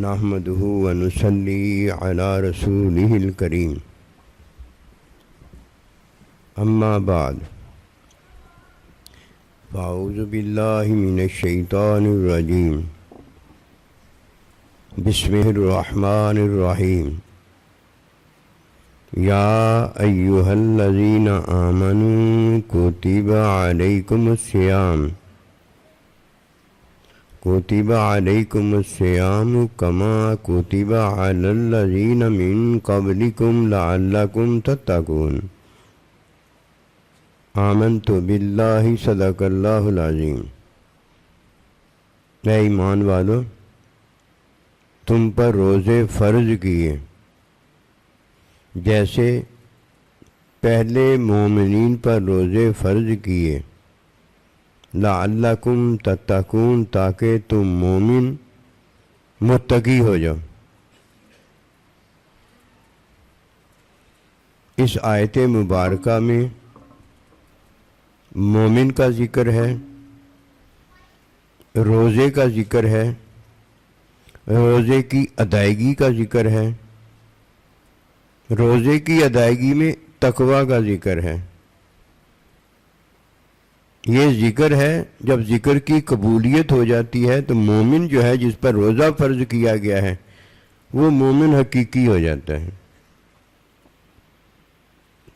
نحمده ونصلي على رسوله الكريم اما بعد فاعوذ بالله من الشيطان الرجيم بسم الرحمن الرحيم يا أيها الذين آمنوا كتب عليكم الصيام كما كتب على الذين من قبلكم لعلكم تتقون آمنت باللہ صدق اللہ العظیم۔ اے ایمان والو، تم پر روزے فرض کیے جیسے پہلے مومنین پر روزے فرض کیے، لعلکم تتقون، تاکہ تم مومن متقی ہو جاؤ۔ اس آیت مبارکہ میں مومن کا ذکر ہے، روزے کا ذکر ہے، روزے کی ادائیگی کا ذکر ہے، روزے کی ادائیگی میں تقویٰ کا ذکر ہے۔ یہ ذکر ہے، جب ذکر کی قبولیت ہو جاتی ہے تو مومن جو ہے جس پر روزہ فرض کیا گیا ہے وہ مومن حقیقی ہو جاتا ہے۔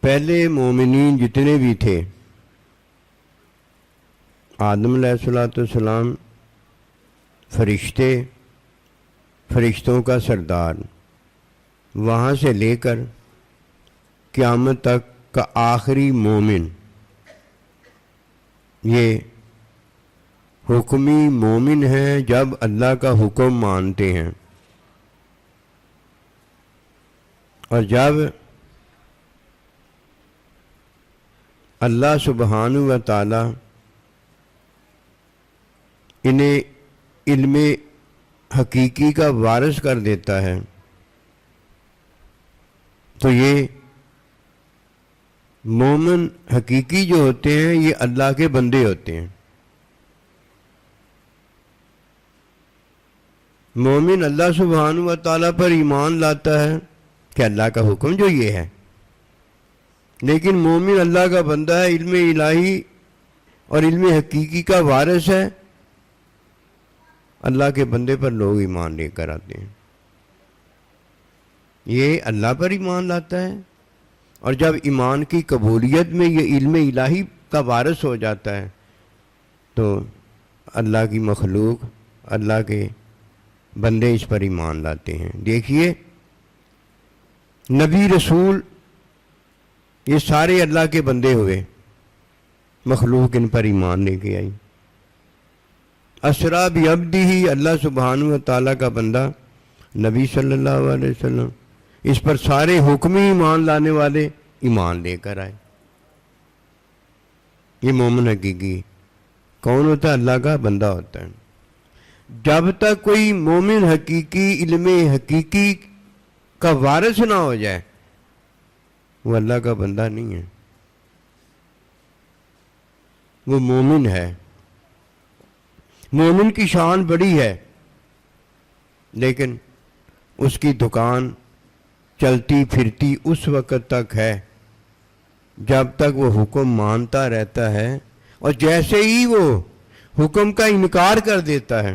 پہلے مومنین جتنے بھی تھے، آدم علیہ السلام فرشتوں کا سردار، وہاں سے لے کر قیامت تک کا آخری مومن، یہ حکمی مومن ہیں جب اللہ کا حکم مانتے ہیں، اور جب اللہ سبحانہ و تعالی انہیں علم حقیقی کا وارث کر دیتا ہے تو یہ مومن حقیقی جو ہوتے ہیں یہ اللہ کے بندے ہوتے ہیں۔ مومن اللہ سبحانہ و تعالیٰ پر ایمان لاتا ہے کہ اللہ کا حکم جو یہ ہے، لیکن مومن اللہ کا بندہ ہے، علم الہی اور علم حقیقی کا وارث ہے، اللہ کے بندے پر لوگ ایمان لے کر آتے ہیں۔ یہ اللہ پر ایمان لاتا ہے، اور جب ایمان کی قبولیت میں یہ علم الہی کا وارث ہو جاتا ہے تو اللہ کی مخلوق، اللہ کے بندے اس پر ایمان لاتے ہیں۔ دیکھیے، نبی رسول یہ سارے اللہ کے بندے ہوئے، مخلوق ان پر ایمان لے کے آئی۔ اسریٰ بعبدہ، اللہ سبحانہ و تعالیٰ کا بندہ نبی صلی اللہ علیہ وسلم، اس پر سارے حکمی ایمان لانے والے ایمان لے کر آئے۔ یہ مومن حقیقی کون ہوتا ہے؟ اللہ کا بندہ ہوتا ہے۔ جب تک کوئی مومن حقیقی علم حقیقی کا وارث نہ ہو جائے وہ اللہ کا بندہ نہیں ہے، وہ مومن ہے۔ مومن کی شان بڑی ہے، لیکن اس کی دکان چلتی پھرتی اس وقت تک ہے جب تک وہ حکم مانتا رہتا ہے، اور جیسے ہی وہ حکم کا انکار کر دیتا ہے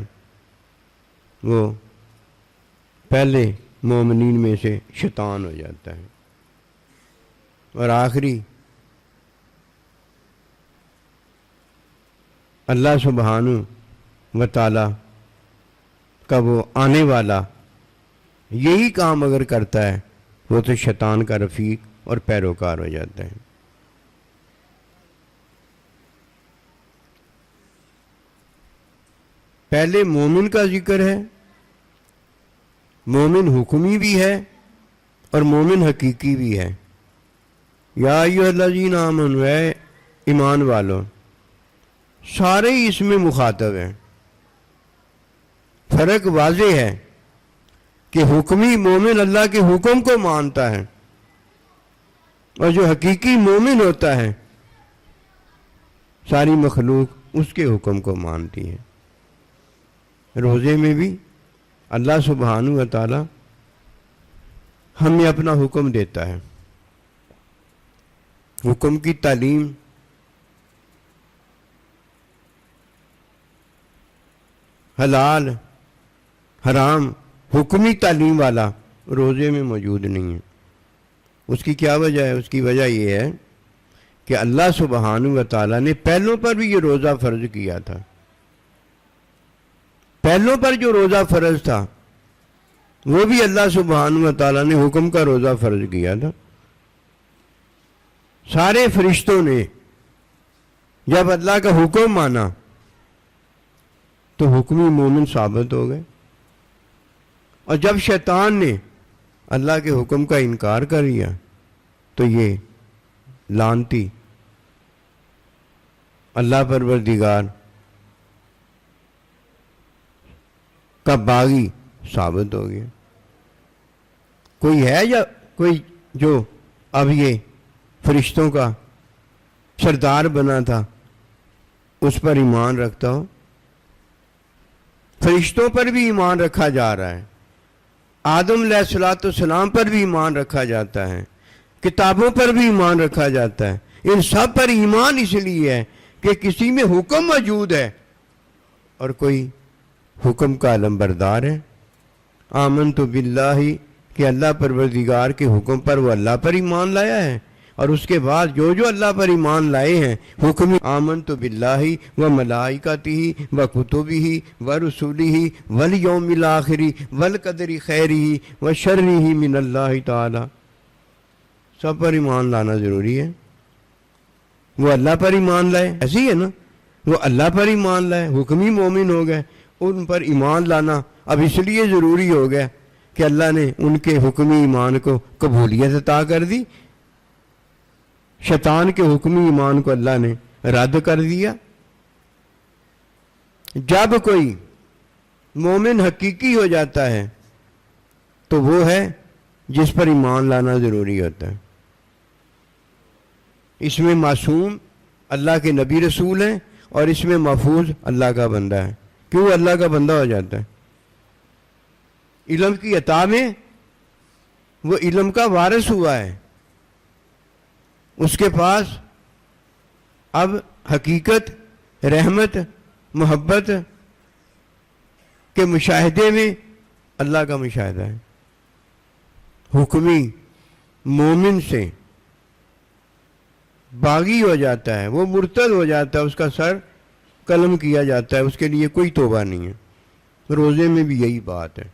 وہ پہلے مومنین میں سے شیطان ہو جاتا ہے، اور آخری اللہ سبحانہ و تعالی کا وہ آنے والا یہی کام اگر کرتا ہے وہ تو شیطان کا رفیق اور پیروکار ہو جاتا ہے۔ پہلے مومن کا ذکر ہے، مومن حکمی بھی ہے اور مومن حقیقی بھی ہے۔ یا ایھا الذین آمنوا، اے ایمان والو، سارے ہی اس میں مخاطب ہیں۔ فرق واضح ہے کہ حکمی مومن اللہ کے حکم کو مانتا ہے، اور جو حقیقی مومن ہوتا ہے ساری مخلوق اس کے حکم کو مانتی ہے۔ روزے میں بھی اللہ سبحانہ و تعالی ہمیں اپنا حکم دیتا ہے. حکم کی تعلیم حلال حرام حکمی تعلیم والا روزے میں موجود نہیں ہے. اس کی کیا وجہ ہے؟ اس کی وجہ یہ ہے کہ اللہ سبحانہ و تعالیٰ نے پہلوں پر بھی یہ روزہ فرض کیا تھا. پہلوں پر جو روزہ فرض تھا وہ بھی اللہ سبحانہ و تعالیٰ نے حکم کا روزہ فرض کیا تھا. سارے فرشتوں نے جب اللہ کا حکم مانا تو حکمی مومن ثابت ہو گئے، اور جب شیطان نے اللہ کے حکم کا انکار کر دیا تو یہ لعنتی اللہ پروردگار کا باغی ثابت ہو گیا. کوئی ہے یا کوئی جو اب یہ فرشتوں کا سردار بنا تھا اس پر ایمان رکھتا ہو؟ فرشتوں پر بھی ایمان رکھا جا رہا ہے، آدم علیہ الصلوۃ والسلام پر بھی ایمان رکھا جاتا ہے، کتابوں پر بھی ایمان رکھا جاتا ہے. ان سب پر ایمان اس لیے ہے کہ کسی میں حکم موجود ہے اور کوئی حکم کا علمبردار ہے. آمنت باللہ کہ اللہ پروردگار کے حکم پر وہ اللہ پر ایمان لایا ہے، اور اس کے بعد جو جو اللہ پر ایمان لائے ہیں حکم آمنت باللہ و ملائکتہ و کتبہ و رسلہ والیوم الآخر والقدر خیرہ و شرہ من اللہ تعالی، سب پر ایمان لانا ضروری ہے. وہ اللہ پر ایمان لائے، ایسے ہی ہے نا، وہ اللہ پر ایمان لائے، حکمی مومن ہو گئے. ان پر ایمان لانا اب اس لیے ضروری ہو گیا کہ اللہ نے ان کے حکمی ایمان کو قبولیت عطا کر دی. شیطان کے حکمی ایمان کو اللہ نے رد کر دیا. جب کوئی مومن حقیقی ہو جاتا ہے تو وہ ہے جس پر ایمان لانا ضروری ہوتا ہے. اس میں معصوم اللہ کے نبی رسول ہیں اور اس میں محفوظ اللہ کا بندہ ہے. کیوں اللہ کا بندہ ہو جاتا ہے؟ علم کی عطا میں وہ علم کا وارث ہوا ہے، اس کے پاس اب حقیقت، رحمت، محبت کے مشاہدے میں اللہ کا مشاہدہ ہے. حکمی مومن سے باغی ہو جاتا ہے، وہ مرتد ہو جاتا ہے، اس کا سر قلم کیا جاتا ہے، اس کے لیے کوئی توبہ نہیں ہے. روزے میں بھی یہی بات ہے،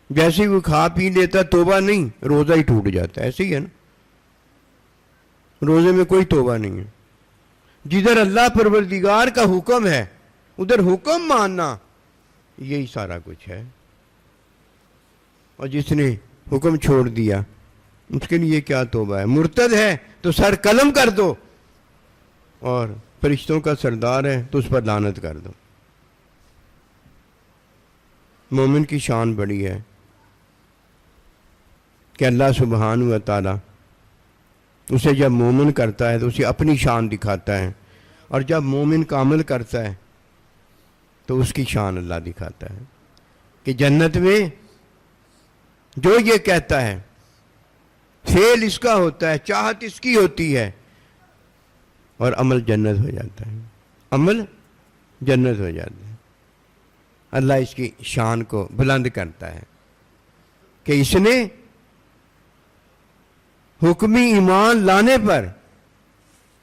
جیسے وہ کھا پی لیتا توبہ نہیں، روزہ ہی ٹوٹ جاتا ہے. ایسے ہی ہے نا، روزے میں کوئی توبہ نہیں ہے. جدھر اللہ پروردگار کا حکم ہے ادھر حکم ماننا، یہی سارا کچھ ہے. اور جس نے حکم چھوڑ دیا اس کے لیے کیا توبہ ہے؟ مرتد ہے تو سر قلم کر دو، اور فرشتوں کا سردار ہے تو اس پر لعنت کر دو. مومن کی شان بڑی ہے کہ اللہ سبحانہ و تعالی اسے جب مومن کرتا ہے تو اسے اپنی شان دکھاتا ہے، اور جب مومن کا عمل کرتا ہے تو اس کی شان اللہ دکھاتا ہے کہ جنت میں جو یہ کہتا ہے فعل اس کا ہوتا ہے، چاہت اس کی ہوتی ہے، اور عمل جنت ہو جاتا ہے. عمل جنت ہو جاتا ہے. اللہ اس کی شان کو بلند کرتا ہے کہ اس نے حکمی ایمان لانے پر،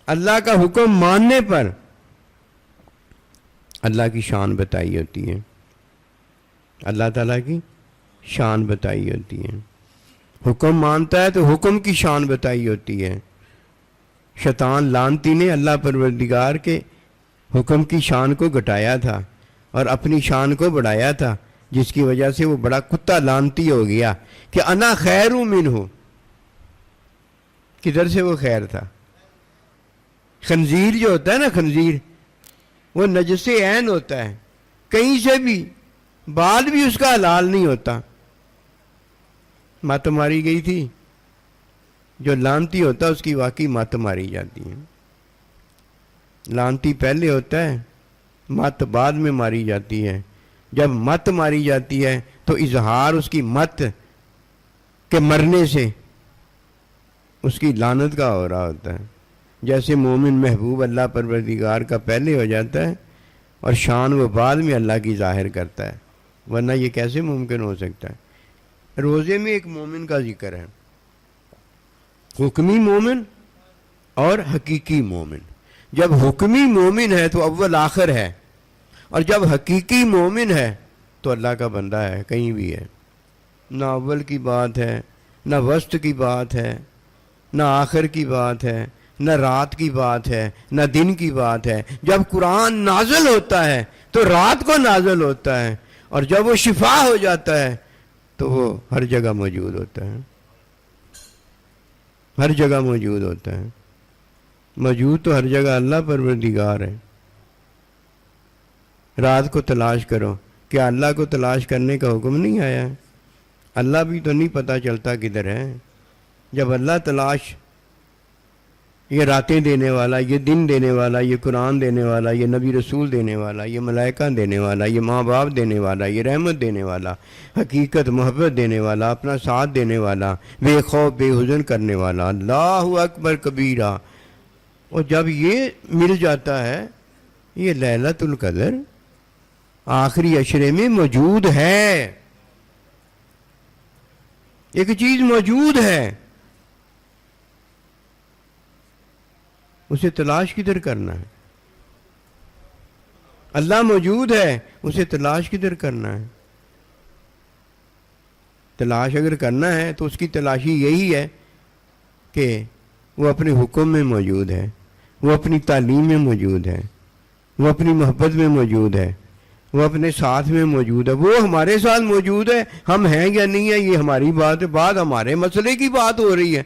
اللہ کا حکم ماننے پر اللہ کی شان بتائی ہوتی ہے، اللہ تعالیٰ کی شان بتائی ہوتی ہے. حکم مانتا ہے تو حکم کی شان بتائی ہوتی ہے. شیطان لعنتی نے اللہ پروردگار کے حکم کی شان کو گھٹایا تھا اور اپنی شان کو بڑھایا تھا، جس کی وجہ سے وہ بڑا کتا لعنتی ہو گیا کہ انا خیر منہ. کدھر سے وہ خیر تھا؟ خنزیر جو ہوتا ہے نا، خنزیر وہ نجس عین ہوتا ہے، کہیں سے بھی بال بھی اس کا حلال نہیں ہوتا. مت ماری گئی تھی، جو لعنتی ہوتا ہے اس کی واقعی مت ماری جاتی ہے. لعنتی پہلے ہوتا ہے، مت بعد میں ماری جاتی ہے. جب مت ماری جاتی ہے تو اظہار اس کی مت کے مرنے سے اس کی لعنت کا ہو رہا ہوتا ہے. جیسے مومن محبوب اللہ پروردگار کا پہلے ہو جاتا ہے اور شان وہ بعد میں اللہ کی ظاہر کرتا ہے، ورنہ یہ کیسے ممکن ہو سکتا ہے؟ روزے میں ایک مومن کا ذکر ہے، حکمی مومن اور حقیقی مومن. جب حکمی مومن ہے تو اول آخر ہے، اور جب حقیقی مومن ہے تو اللہ کا بندہ ہے، کہیں بھی ہے. نہ اول کی بات ہے، نہ وسط کی بات ہے، نہ آخر کی بات ہے، نہ رات کی بات ہے، نہ دن کی بات ہے. جب قرآن نازل ہوتا ہے تو رات کو نازل ہوتا ہے، اور جب وہ شفا ہو جاتا ہے تو وہ ہر جگہ موجود ہوتا ہے، ہر جگہ موجود ہوتا ہے. موجود تو ہر جگہ اللہ پروردگار ہے. رات کو تلاش کرو، کیا اللہ کو تلاش کرنے کا حکم نہیں آیا ہے؟ اللہ بھی تو نہیں پتہ چلتا کدھر ہے. جب اللہ تلاش، یہ راتیں دینے والا، یہ دن دینے والا، یہ قرآن دینے والا، یہ نبی رسول دینے والا، یہ ملائکہ دینے والا، یہ ماں باپ دینے والا، یہ رحمت دینے والا، حقیقت محبت دینے والا، اپنا ساتھ دینے والا، بے خوف بے حزن کرنے والا، اللہ اکبر کبیرہ. اور جب یہ مل جاتا ہے، یہ لیلۃ القدر آخری عشرے میں موجود ہے. ایک چیز موجود ہے، اسے تلاش کدھر کرنا ہے؟ اللہ موجود ہے، اسے تلاش کدھر کرنا ہے؟ تلاش اگر کرنا ہے تو اس کی تلاشی یہی ہے کہ وہ اپنے حکم میں موجود ہے، وہ اپنی تعلیم میں موجود ہے، وہ اپنی محبت میں موجود ہے، وہ اپنے ساتھ میں موجود ہے. وہ ہمارے ساتھ موجود ہے، ہم ہیں یا نہیں ہیں یہ ہماری بات ہے، بات ہمارے مسئلے کی بات ہو رہی ہے.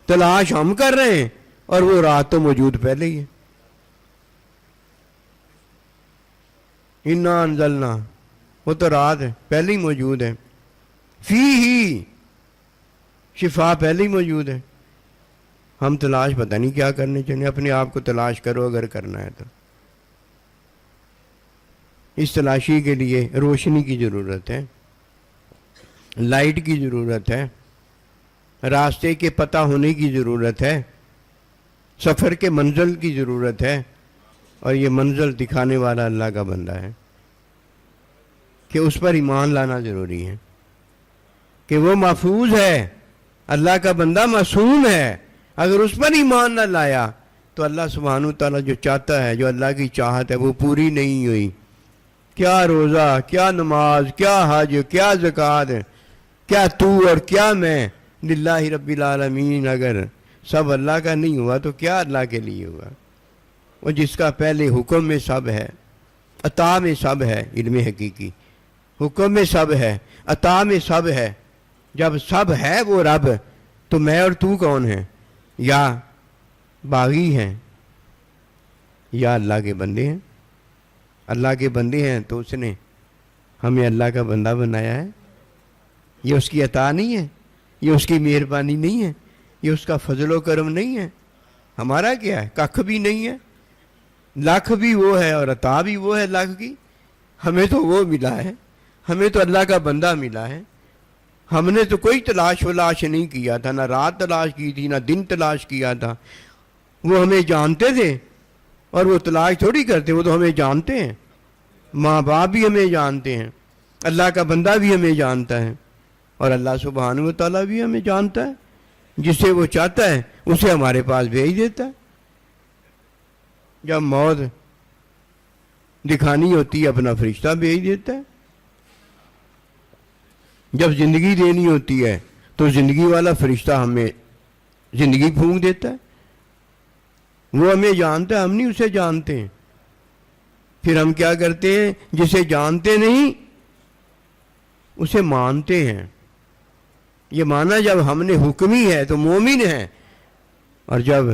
تلاش ہم کر رہے ہیں اور وہ رات تو موجود پہلے ہی ہے. انا انزلنا، وہ تو رات ہے پہلے ہی موجود ہے. فی ہی شفا پہلے ہی موجود ہے. ہم تلاش پتہ نہیں کیا کرنے چاہیے. اپنے آپ کو تلاش کرو اگر کرنا ہے تو. اس تلاشی کے لیے روشنی کی ضرورت ہے، لائٹ کی ضرورت ہے، راستے کے پتہ ہونے کی ضرورت ہے، سفر کے منزل کی ضرورت ہے. اور یہ منزل دکھانے والا اللہ کا بندہ ہے کہ اس پر ایمان لانا ضروری ہے کہ وہ محفوظ ہے، اللہ کا بندہ معصوم ہے. اگر اس پر ایمان نہ لایا تو اللہ سبحانہ و تعالیٰ جو چاہتا ہے، جو اللہ کی چاہت ہے، وہ پوری نہیں ہوئی. کیا روزہ، کیا نماز، کیا حج، کیا زکوٰۃ، کیا تو اور کیا میں، للہ رب العالمین، اگر سب اللہ کا نہیں ہوا تو کیا اللہ کے لیے ہوا؟ وہ جس کا پہلے حکم میں سب ہے، عطا میں سب ہے. علم حقیقی حکم میں سب ہے، عطا میں سب ہے. جب سب ہے وہ رب، تو میں اور تو کون ہیں؟ یا باغی ہیں یا اللہ کے بندے ہیں. اللہ کے بندے ہیں تو اس نے ہمیں اللہ کا بندہ بنایا ہے. یہ اس کی عطا نہیں ہے، یہ اس کی مہربانی نہیں ہے، یہ اس کا فضل و کرم نہیں ہے. ہمارا کیا ہے؟ کخ بھی نہیں ہے. لاکھ بھی وہ ہے اور عطا بھی وہ ہے لاکھ کی. ہمیں تو وہ ملا ہے، ہمیں تو اللہ کا بندہ ملا ہے. ہم نے تو کوئی تلاش ولاش نہیں کیا تھا، نہ رات تلاش کی تھی، نہ دن تلاش کیا تھا. وہ ہمیں جانتے تھے اور وہ تلاش تھوڑی کرتے، وہ تو ہمیں جانتے ہیں. ماں باپ بھی ہمیں جانتے ہیں، اللہ کا بندہ بھی ہمیں جانتا ہے، اور اللہ سبحانہ و تعالیٰ بھی ہمیں جانتا ہے. جسے وہ چاہتا ہے اسے ہمارے پاس بھیج دیتا ہے. جب موت دکھانی ہوتی ہے اپنا فرشتہ بھیج دیتا ہے. جب زندگی دینی ہوتی ہے تو زندگی والا فرشتہ ہمیں زندگی پھونک دیتا ہے. وہ ہمیں جانتا ہے، ہم نہیں اسے جانتے ہیں. پھر ہم کیا کرتے ہیں؟ جسے جانتے نہیں اسے مانتے ہیں. یہ مانا جب ہم نے حکمی ہے تو مومن ہے، اور جب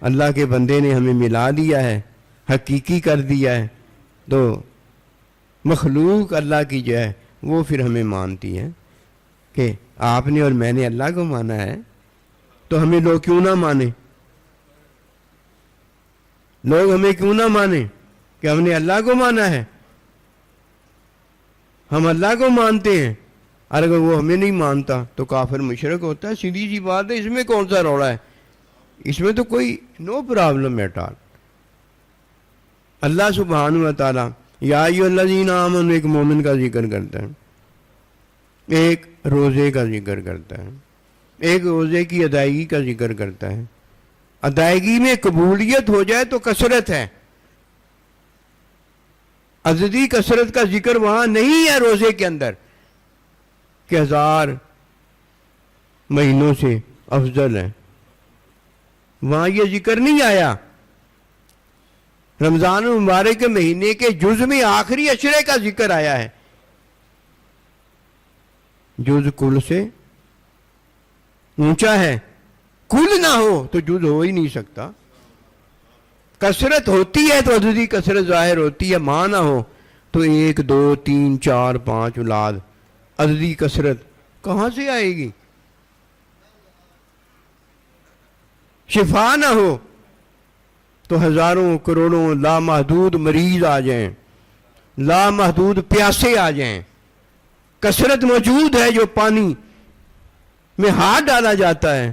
اللہ کے بندے نے ہمیں ملا دیا ہے، حقیقی کر دیا ہے، تو مخلوق اللہ کی جو ہے وہ پھر ہمیں مانتی ہے کہ آپ نے اور میں نے اللہ کو مانا ہے تو ہمیں لوگ کیوں نہ مانے؟ لوگ ہمیں کیوں نہ مانے کہ ہم نے اللہ کو مانا ہے؟ ہم اللہ کو مانتے ہیں، اور اگر وہ ہمیں نہیں مانتا تو کافر مشرک ہوتا ہے. سیدھی سی بات ہے، اس میں کون سا روڑا ہے؟ اس میں تو کوئی نو پرابلم ایٹ آل. اللہ سبحانہ و تعالیٰ یا ایھا الذین آمنوا ایک مومن کا ذکر کرتا ہے، ایک روزے کا ذکر کرتا ہے، ایک روزے کی ادائیگی کا ذکر کرتا ہے. ادائیگی میں قبولیت ہو جائے تو کثرت ہے. عددی کثرت کا ذکر وہاں نہیں ہے روزے کے اندر کہ 1000 مہینوں سے افضل ہے، وہاں یہ ذکر نہیں آیا. رمضان المبارک کے مہینے کے جز میں آخری عشرے کا ذکر آیا ہے. جز کل سے اونچا ہے، کل نہ ہو تو جز ہو ہی نہیں سکتا. کثرت ہوتی ہے تو عددی کثرت ظاہر ہوتی ہے، ماں نہ ہو تو 1 2 3 4 5 اولاد، عددی کثرت کہاں سے آئے گی؟ شفا نہ ہو تو ہزاروں کروڑوں لامحدود مریض آ جائیں، لامحدود پیاسے آ جائیں. کثرت موجود ہے، جو پانی میں ہاتھ ڈالا جاتا ہے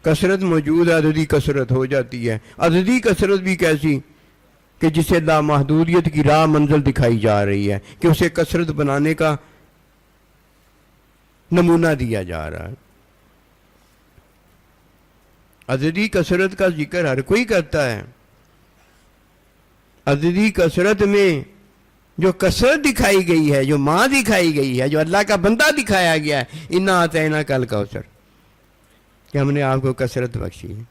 کثرت موجود ہے، عددی کثرت ہو جاتی ہے. عددی کثرت بھی کیسی کہ جسے لامحدودیت کی راہ منزل دکھائی جا رہی ہے، کہ اسے کثرت بنانے کا نمونہ دیا جا رہا ہے. عددی کثرت کا ذکر ہر کوئی کرتا ہے. عددی کثرت میں جو کثرت دکھائی گئی ہے، جو ماں دکھائی گئی ہے، جو اللہ کا بندہ دکھایا گیا ہے، انا اعطیناک الکوثر، کہ ہم نے آپ کو کثرت بخشی ہے.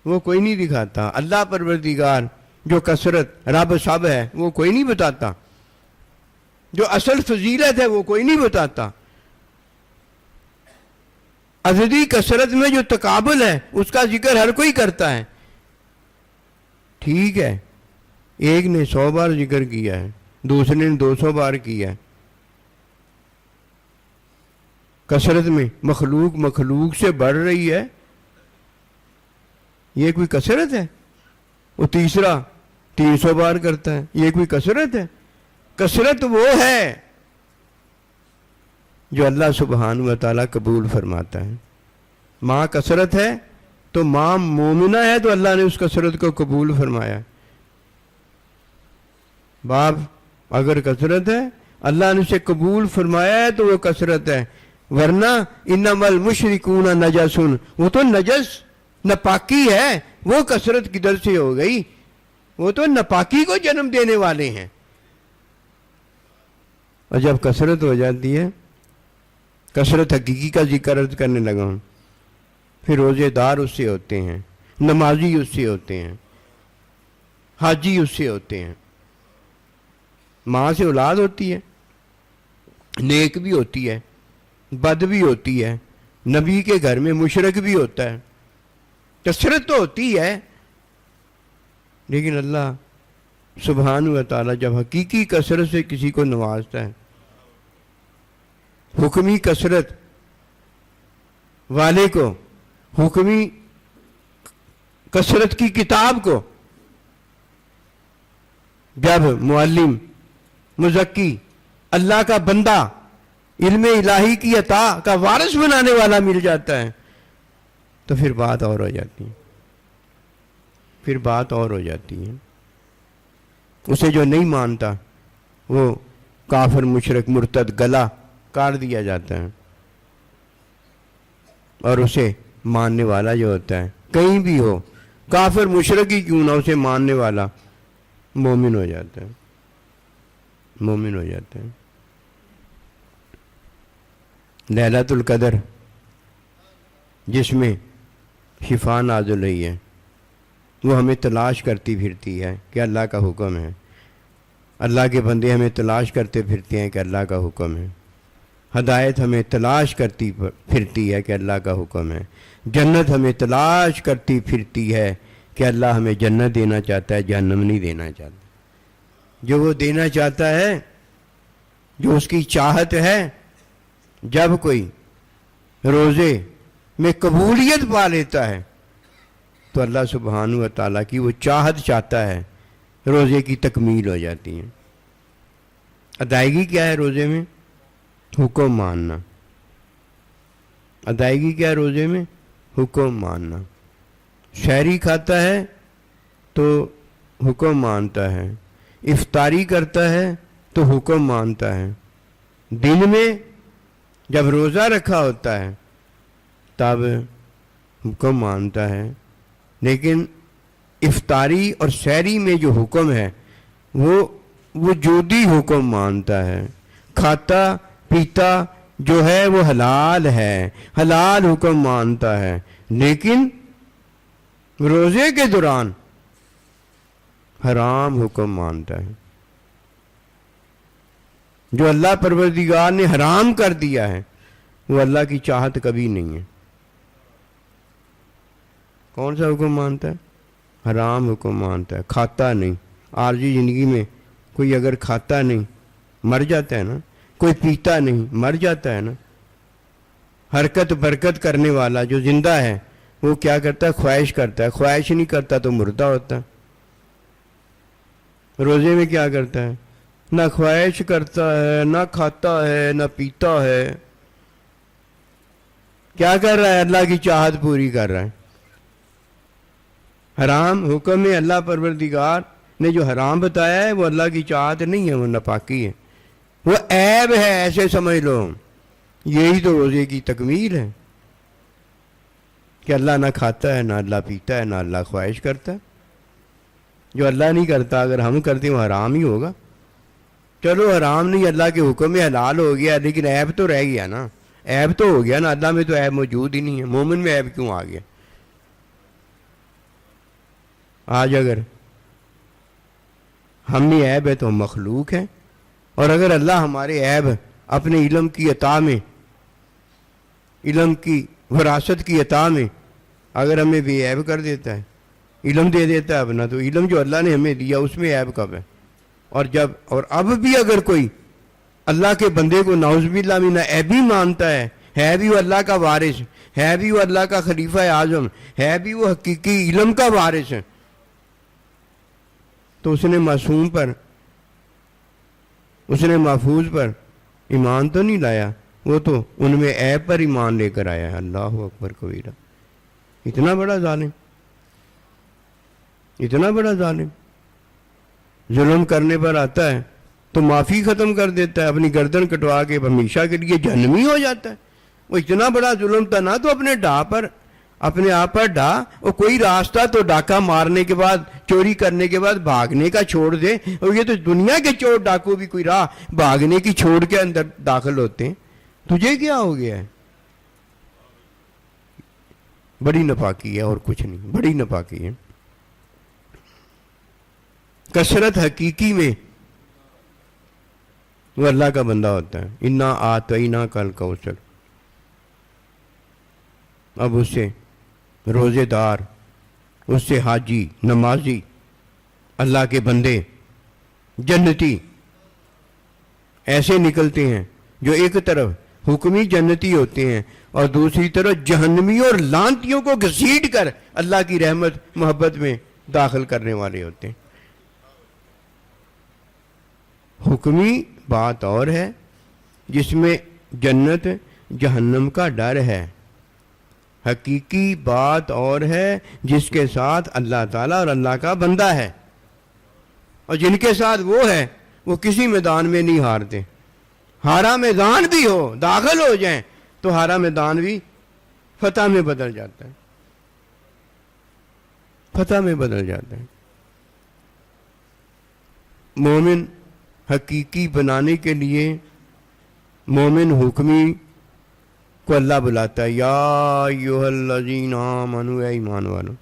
وہ کوئی نہیں دکھاتا. اللہ پروردگار جو کثرت رب سب ہے وہ کوئی نہیں بتاتا. جو اصل فضیلت ہے وہ کوئی نہیں بتاتا. عددی کثرت میں جو تقابل ہے اس کا ذکر ہر کوئی کرتا ہے. ٹھیک ہے، ایک نے 100 بار ذکر کیا ہے، دوسرے نے 200 بار کیا ہے. کثرت میں مخلوق سے بڑھ رہی ہے، یہ کوئی کثرت ہے؟ وہ تیسرا 300 بار کرتا ہے، یہ کوئی کثرت ہے؟ کثرت وہ ہے جو اللہ سبحانہ و تعالیٰ قبول فرماتا ہے. ماں کثرت ہے تو ماں مومنہ ہے تو اللہ نے اس کثرت کو قبول فرمایا. باپ اگر کثرت ہے اللہ نے اسے قبول فرمایا ہے تو وہ کثرت ہے، ورنہ انما المشرکون نجس، وہ تو نجس ناپاکی ہے، وہ کثرت کدھر سے ہو گئی؟ وہ تو ناپاکی کو جنم دینے والے ہیں. اور جب کثرت ہو جاتی ہے، کثرت حقیقی کا ذکر عرض کرنے لگا ہوں، پھر روزے دار اس سے ہوتے ہیں، نمازی اس سے ہوتے ہیں، حاجی اس سے ہوتے ہیں. ماں سے اولاد ہوتی ہے، نیک بھی ہوتی ہے، بد بھی ہوتی ہے. نبی کے گھر میں مشرک بھی ہوتا ہے. کثرت تو ہوتی ہے، لیکن اللہ سبحانہ و تعالیٰ جب حقیقی کثرت سے کسی کو نوازتا ہے، حکمی کثرت والے کو، حکمی کثرت کی کتاب کو جب معلم، مزکی، اللہ کا بندہ، علم الہی کی عطا کا وارث بنانے والا مل جاتا ہے تو پھر بات اور ہو جاتی ہے. پھر بات اور ہو جاتی ہے. اسے جو نہیں مانتا وہ کافر، مشرک، مرتد، گلا کاٹ دیا جاتا ہے. اور اسے ماننے والا جو ہوتا ہے، کہیں بھی ہو، کافر مشرک ہی کیوں نہ، اسے ماننے والا مومن ہو جاتا ہے. مومن ہو جاتا ہے. لیلۃ القدر جس میں شفا نازل ہوئی ہے، وہ ہمیں تلاش کرتی پھرتی ہے کہ اللہ کا حکم ہے. اللہ کے بندے ہمیں تلاش کرتے پھرتے ہیں کہ اللہ کا حکم ہے. ہدایت ہمیں تلاش کرتی پھرتی ہے کہ اللہ کا حکم ہے. جنت ہمیں تلاش کرتی پھرتی ہے کہ اللہ ہمیں جنت دینا چاہتا ہے، جہنم نہیں دینا چاہتا. جو وہ دینا چاہتا ہے، جو اس کی چاہت ہے، جب کوئی روزے میں قبولیت پا لیتا ہے تو اللہ سبحانہ و تعالیٰ کی وہ چاہت چاہتا ہے، روزے کی تکمیل ہو جاتی ہے. ادائیگی کیا ہے روزے میں؟ حکم ماننا. ادائیگی کیا ہے روزے میں؟ حکم ماننا. شہری کھاتا ہے تو حکم مانتا ہے، افطاری کرتا ہے تو حکم مانتا ہے، دن میں جب روزہ رکھا ہوتا ہے تب حکم مانتا ہے، لیکن افطاری اور سحری میں جو حکم ہے وہ وجودی حکم مانتا ہے. کھاتا پیتا جو ہے وہ حلال ہے، حلال حکم مانتا ہے، لیکن روزے کے دوران حرام حکم مانتا ہے. جو اللہ پروردگار نے حرام کر دیا ہے وہ اللہ کی چاہت کبھی نہیں ہے. کون سا حکم مانتا ہے؟ حرام حکم مانتا ہے. کھاتا نہیں. عارضی زندگی میں کوئی اگر کھاتا نہیں مر جاتا ہے نا، کوئی پیتا نہیں مر جاتا ہے نا. حرکت برکت کرنے والا جو زندہ ہے وہ کیا کرتا ہے؟ خواہش کرتا ہے. خواہش نہیں کرتا تو مردہ ہوتا ہے. روزے میں کیا کرتا ہے؟ نہ خواہش کرتا ہے، نہ کھاتا ہے، نہ پیتا ہے. کیا کر رہا ہے؟ اللہ کی چاہت پوری کر رہا ہے. حرام حکم میں اللہ پروردگار نے جو حرام بتایا ہے وہ اللہ کی چاہت نہیں ہے، وہ ناپاکی ہے، وہ عیب ہے، ایسے سمجھ لو. یہی تو روزے کی تکمیل ہے کہ اللہ نہ کھاتا ہے، نہ اللہ پیتا ہے، نہ اللہ خواہش کرتا ہے. جو اللہ نہیں کرتا اگر ہم کرتے ہیں وہ حرام ہی ہوگا. چلو حرام نہیں، اللہ کے حکم میں حلال ہو گیا، لیکن عیب تو رہ گیا نا. عیب تو ہو گیا نا. اللہ میں تو عیب موجود ہی نہیں ہے، مومن میں عیب کیوں آ گیا؟ آج اگر ہم میں عیب ہے تو ہم مخلوق ہیں، اور اگر اللہ ہمارے عیب اپنے علم کی عطا میں، علم کی وراثت کی عطا میں اگر ہمیں بے عیب کر دیتا ہے، علم دے دیتا ہے اپنا، تو علم جو اللہ نے ہمیں دیا اس میں عیب کب ہے؟ اور اب بھی اگر کوئی اللہ کے بندے کو نعوذ باللہ من عیبی مانتا ہے بھی وہ اللہ کا وارث، ہے بھی وہ اللہ کا خلیفہ اعظم، ہے بھی وہ حقیقی علم کا وارث ہے، تو اس نے معصوم پر، اس نے محفوظ پر ایمان تو نہیں لایا، وہ تو ان میں عیب پر ایمان لے کر آیا ہے. اللہ اکبر کبیرہ. اتنا بڑا ظالم، اتنا بڑا ظالم. ظلم کرنے پر آتا ہے تو معافی ختم کر دیتا ہے، اپنی گردن کٹوا کے ہمیشہ کے لیے جہنمی ہو جاتا ہے. وہ اتنا بڑا ظلم تھا نا، تو اپنے آپ پر ڈا، اور کوئی راستہ تو ڈاکہ مارنے کے بعد، چوری کرنے کے بعد بھاگنے کا چھوڑ دے. اور یہ تو دنیا کے چور ڈاکو بھی کوئی راہ بھاگنے کی چھوڑ کے اندر داخل ہوتے ہیں. تجھے کیا ہو گیا ہے؟ بڑی ناپاکی ہے اور کچھ نہیں، بڑی ناپاکی ہے. کثرت حقیقی میں وہ اللہ کا بندہ ہوتا ہے. انا آتینا کل کوثر. اب اس سے روزے دار، اس سے حاجی، نمازی، اللہ کے بندے، جنتی ایسے نکلتے ہیں جو ایک طرف حکمی جنتی ہوتے ہیں اور دوسری طرف جہنمیوں اور لعنتیوں کو گھسیٹ کر اللہ کی رحمت محبت میں داخل کرنے والے ہوتے ہیں. حکمی بات اور ہے جس میں جنت جہنم کا ڈر ہے، حقیقی بات اور ہے جس کے ساتھ اللہ تعالیٰ اور اللہ کا بندہ ہے، اور جن کے ساتھ وہ ہے وہ کسی میدان میں نہیں ہارتے. ہارا میدان بھی ہو، داخل ہو جائیں تو ہارا میدان بھی فتح میں بدل جاتا ہے، فتح میں بدل جاتا ہے. مومن حقیقی بنانے کے لیے مومن حکمی کو اللہ بلاتا ہے. یا ایھا الذین آمنوا، اے ایمان والو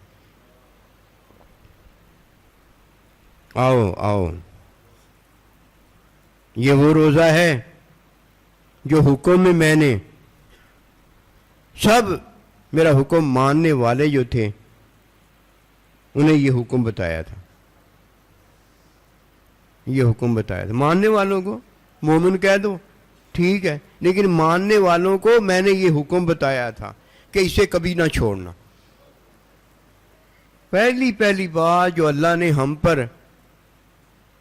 آؤ آؤ. یہ وہ روزہ ہے جو حکم میں نے سب میرا حکم ماننے والے جو تھے انہیں یہ حکم بتایا تھا، یہ حکم بتایا تھا. ماننے والوں کو مومن کہہ دو ٹھیک ہے، لیکن ماننے والوں کو میں نے یہ حکم بتایا تھا کہ اسے کبھی نہ چھوڑنا. پہلی بات جو اللہ نے ہم پر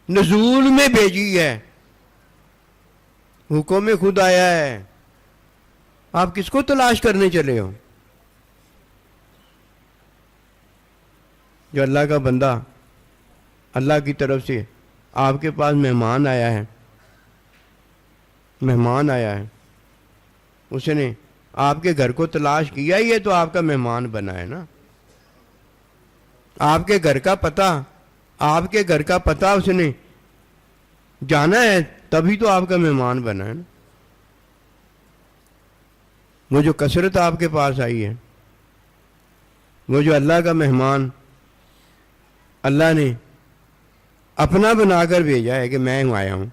نزول میں بھیجی ہے حکم میں خود آیا ہے، آپ کس کو تلاش کرنے چلے ہو؟ جو اللہ کا بندہ، اللہ کی طرف سے آپ کے پاس مہمان آیا ہے، مہمان آیا ہے، اس نے آپ کے گھر کو تلاش کیا ہی ہے تو آپ کا مہمان بنا ہے نا. آپ کے گھر کا پتہ، آپ کے گھر کا پتہ اس نے جانا ہے تبھی تو آپ کا مہمان بنا ہے نا. وہ جو کثرت آپ کے پاس آئی ہے، وہ جو اللہ کا مہمان اللہ نے اپنا بنا کر بھیجا ہے کہ میں آیا ہوں،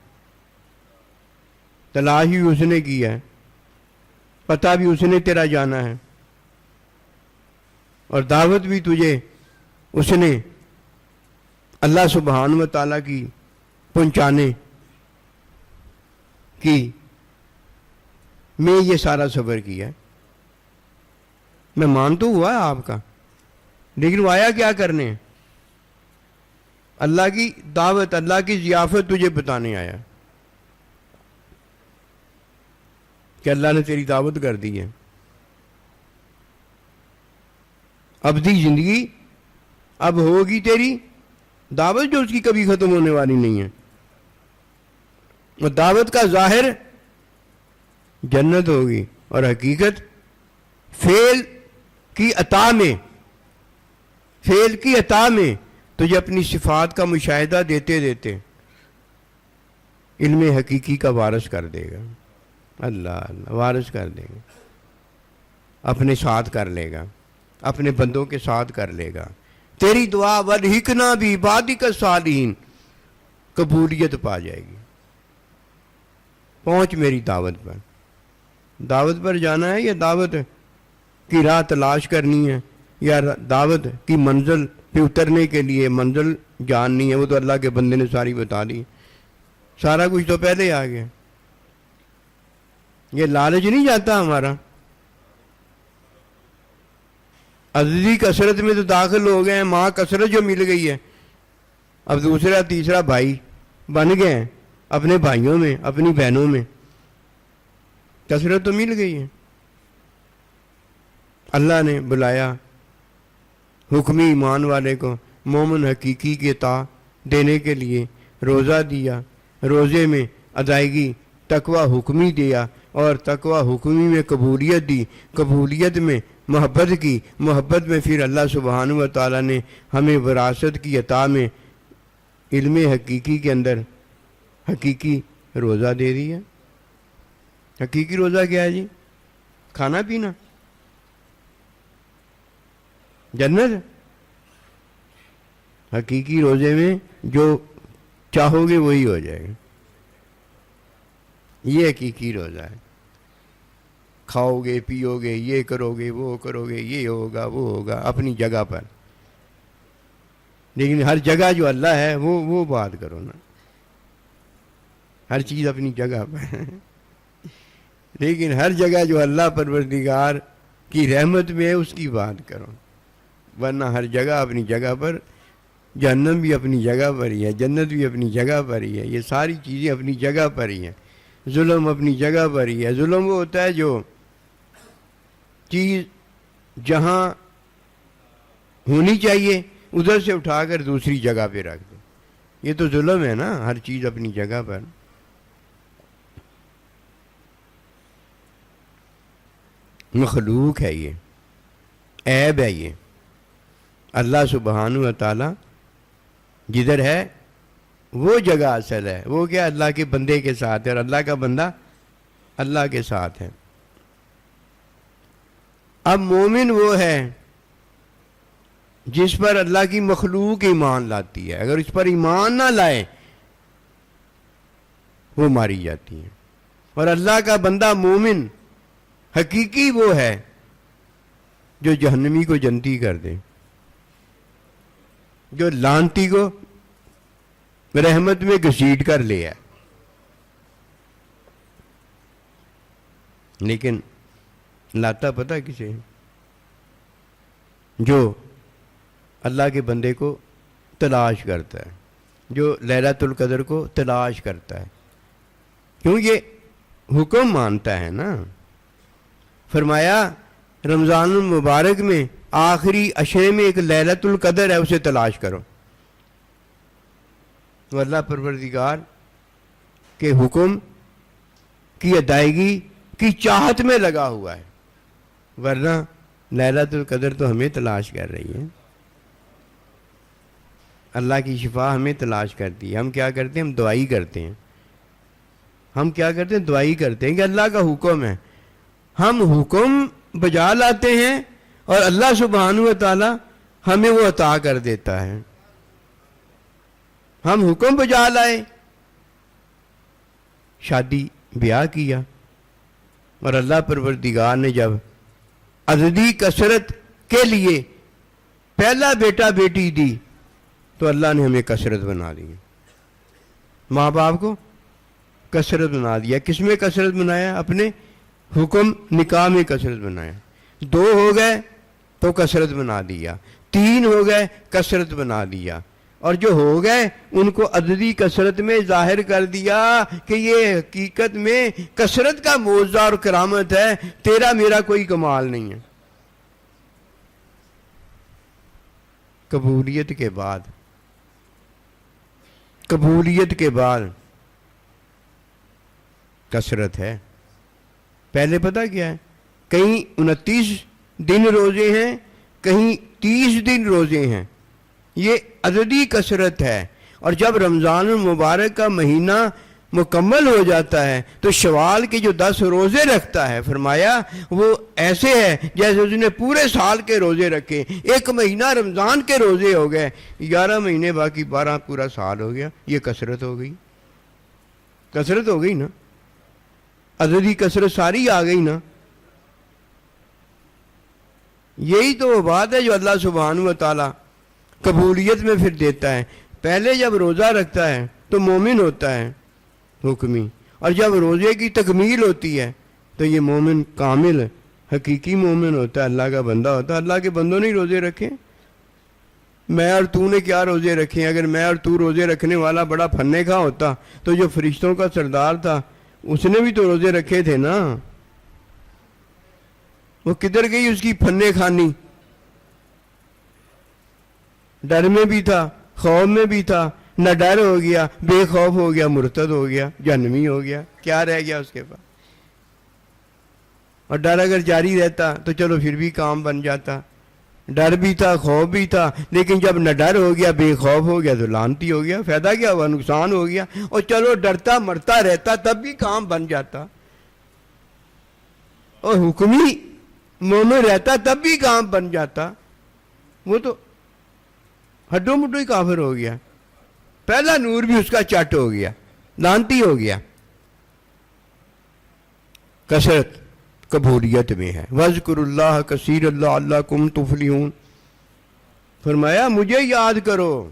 تلاش بھی اس نے کی ہے، پتہ بھی اس نے تیرا جانا ہے، اور دعوت بھی تجھے اس نے اللہ سبحانہ و تعالیٰ کی پہنچانے کی میں یہ سارا صبر کیا ہے. مہمان تو ہوا ہے آپ کا، لیکن وہ آیا کیا کرنے؟ اللہ کی دعوت، اللہ کی ضیافت تجھے بتانے آیا کہ اللہ نے تیری دعوت کر دی ہے. ابدی زندگی اب ہوگی تیری دعوت جو اس کی کبھی ختم ہونے والی نہیں ہے. وہ دعوت کا ظاہر جنت ہوگی، اور حقیقت فعل کی عطا میں، فعل کی عطا میں تجھے اپنی صفات کا مشاہدہ دیتے دیتے علم حقیقی کا وارث کر دے گا. اللہ اللہ وارث کر دے گا، اپنے ساتھ کر لے گا، اپنے بندوں کے ساتھ کر لے گا. تیری دعا والحقنا بعبادک الصالحین قبولیت پا جائے گی. پہنچ میری دعوت پر. دعوت پر جانا ہے یا دعوت کی راہ تلاش کرنی ہے، یا دعوت کی منزل پہ اترنے کے لیے منزل جاننی ہے؟ وہ تو اللہ کے بندے نے ساری بتا دی، سارا کچھ تو پہلے ہی آ گیا. یہ لالچ نہیں جاتا ہمارا. عزیزی کثرت میں تو داخل ہو گئے ہیں، ماں کثرت جو مل گئی ہے، اب دوسرا تیسرا بھائی بن گئے ہیں اپنے بھائیوں میں، اپنی بہنوں میں. کثرت تو مل گئی ہے. اللہ نے بلایا حکمی ایمان والے کو مومن حقیقی کے عطا دینے کے لیے، روزہ دیا، روزے میں ادائیگی تقوی حکمی دیا، اور تقوی حکمی میں قبولیت دی، قبولیت میں محبت کی، محبت میں پھر اللہ سبحانہ و تعالیٰ نے ہمیں وراثت کی عطا میں علم حقیقی کے اندر حقیقی روزہ دے دیا. حقیقی روزہ کیا ہے جی؟ کھانا پینا، جنت. حقیقی روزے میں جو چاہو گے وہی ہو جائے گا. یہ حقیقی روزہ ہے. کھاؤ گے، پیو گے، یہ کرو گے، وہ کرو گے، یہ ہوگا، وہ ہوگا اپنی جگہ پر، لیکن ہر جگہ جو اللہ ہے وہ بات کرو نا. ہر چیز اپنی جگہ پر لیکن ہر جگہ جو اللہ پروردگار کی رحمت میں ہے اس کی بات کرو، ورنہ ہر جگہ اپنی جگہ پر. جہنم بھی اپنی جگہ پر ہی ہے، جنت بھی اپنی جگہ پر ہی ہے، یہ ساری چیزیں اپنی جگہ پر ہی ہیں. ظلم اپنی جگہ پر ہی ہے. ظلم وہ ہوتا ہے جو چیز جہاں ہونی چاہیے ادھر سے اٹھا کر دوسری جگہ پہ رکھ دو. یہ تو ظلم ہے نا، ہر چیز اپنی جگہ پر. مخلوق ہے یہ، عیب ہے یہ. اللہ سبحانہ و تعالیٰ جدھر ہے وہ جگہ اصل ہے. وہ کیا؟ اللہ کے بندے کے ساتھ ہے، اور اللہ کا بندہ اللہ کے ساتھ ہے. اب مومن وہ ہے جس پر اللہ کی مخلوق ایمان لاتی ہے. اگر اس پر ایمان نہ لائے وہ ماری جاتی ہے. اور اللہ کا بندہ مومن حقیقی وہ ہے جو جہنمی کو جنتی کر دے، جو لانتی کو رحمت میں گھسیٹ کر لے آئے. لیکن لاتا پتہ کسے؟ جو اللہ کے بندے کو تلاش کرتا ہے، جو لیلۃ القدر کو تلاش کرتا ہے. کیوں؟ یہ حکم مانتا ہے نا. فرمایا رمضان المبارک میں آخری عشرے میں ایک لیلۃ القدر ہے، اسے تلاش کرو. وہ اللہ پروردگار کے حکم کی ادائیگی کی چاہت میں لگا ہوا ہے، ورنہ لیلۃ القدر تو ہمیں تلاش کر رہی ہے. اللہ کی شفا ہمیں تلاش کرتی ہے. ہم کیا کرتے ہیں؟ ہم دعائی کرتے ہیں. ہم کیا کرتے ہیں؟ دعائی کرتے ہیں کہ اللہ کا حکم ہے. ہم حکم بجا لاتے ہیں اور اللہ سبحانہ و تعالی ہمیں وہ عطا کر دیتا ہے. ہم حکم بجا لائے، شادی بیاہ کیا، اور اللہ پروردگار نے جب عددی کثرت کے لیے پہلا بیٹا بیٹی دی تو اللہ نے ہمیں کثرت بنا دی. ماں باپ کو کثرت بنا دیا. کس میں کثرت بنایا؟ اپنے حکم نکاح میں کثرت بنایا. 2 ہو گئے تو کثرت بنا دیا، 3 ہو گئے کثرت بنا دیا، اور جو ہو گئے ان کو عددی کثرت میں ظاہر کر دیا کہ یہ حقیقت میں کثرت کا معجزہ اور کرامت ہے، تیرا میرا کوئی کمال نہیں ہے. قبولیت کے بعد کثرت ہے. پہلے پتہ کیا ہے؟ کہیں 29 دن روزے ہیں، کہیں 30 دن روزے ہیں. یہ عددی کثرت ہے. اور جب رمضان المبارک کا مہینہ مکمل ہو جاتا ہے تو شوال کے جو 10 روزے رکھتا ہے، فرمایا وہ ایسے ہے جیسے اس نے پورے سال کے روزے رکھے. 1 مہینہ رمضان کے روزے ہو گئے، 11 مہینے باقی 12 پورا سال ہو گیا. یہ کثرت ہو گئی. کثرت ہو گئی نا، عددی کثرت ساری آ گئی نا. یہی تو وہ بات ہے جو اللہ سبحانہ و تعالی قبولیت میں پھر دیتا ہے. پہلے جب روزہ رکھتا ہے تو مومن ہوتا ہے حکمی، اور جب روزے کی تکمیل ہوتی ہے تو یہ مومن کامل حقیقی مومن ہوتا ہے، اللہ کا بندہ ہوتا ہے. اللہ کے بندوں نے روزے رکھے. میں اور تو نے کیا روزے رکھے؟ اگر میں اور تو روزے رکھنے والا بڑا پھنے کا ہوتا تو جو فرشتوں کا سردار تھا اس نے بھی تو روزے رکھے تھے نا. وہ کدھر گئی اس کی پھنے خانی؟ ڈر میں بھی تھا، خوف میں بھی تھا. نہ ڈر ہو گیا، بے خوف ہو گیا، مرتد ہو گیا، جہنمی ہو گیا. کیا رہ گیا اس کے پاس؟ اور ڈر اگر جاری رہتا تو چلو پھر بھی کام بن جاتا. ڈر بھی تھا، خوف بھی تھا، لیکن جب نہ ڈر ہو گیا، بے خوف ہو گیا تو لعنتی ہو گیا. فائدہ کیا ہوا؟ نقصان ہو گیا. اور چلو ڈرتا مرتا رہتا تب بھی کام بن جاتا، اور حکمی مومن رہتا تب بھی کام بن جاتا. وہ تو ہڈو مڈو ہی کافر ہو گیا. پہلا نور بھی اس کا چٹ ہو گیا، لعنتی ہو گیا. کثرت قبولیت میں ہے. وَاذْكُرُوا اللَّهَ كَثِيرًا لَعَلَّكُمْ تُفْلِحُونَ. فرمایا مجھے یاد کرو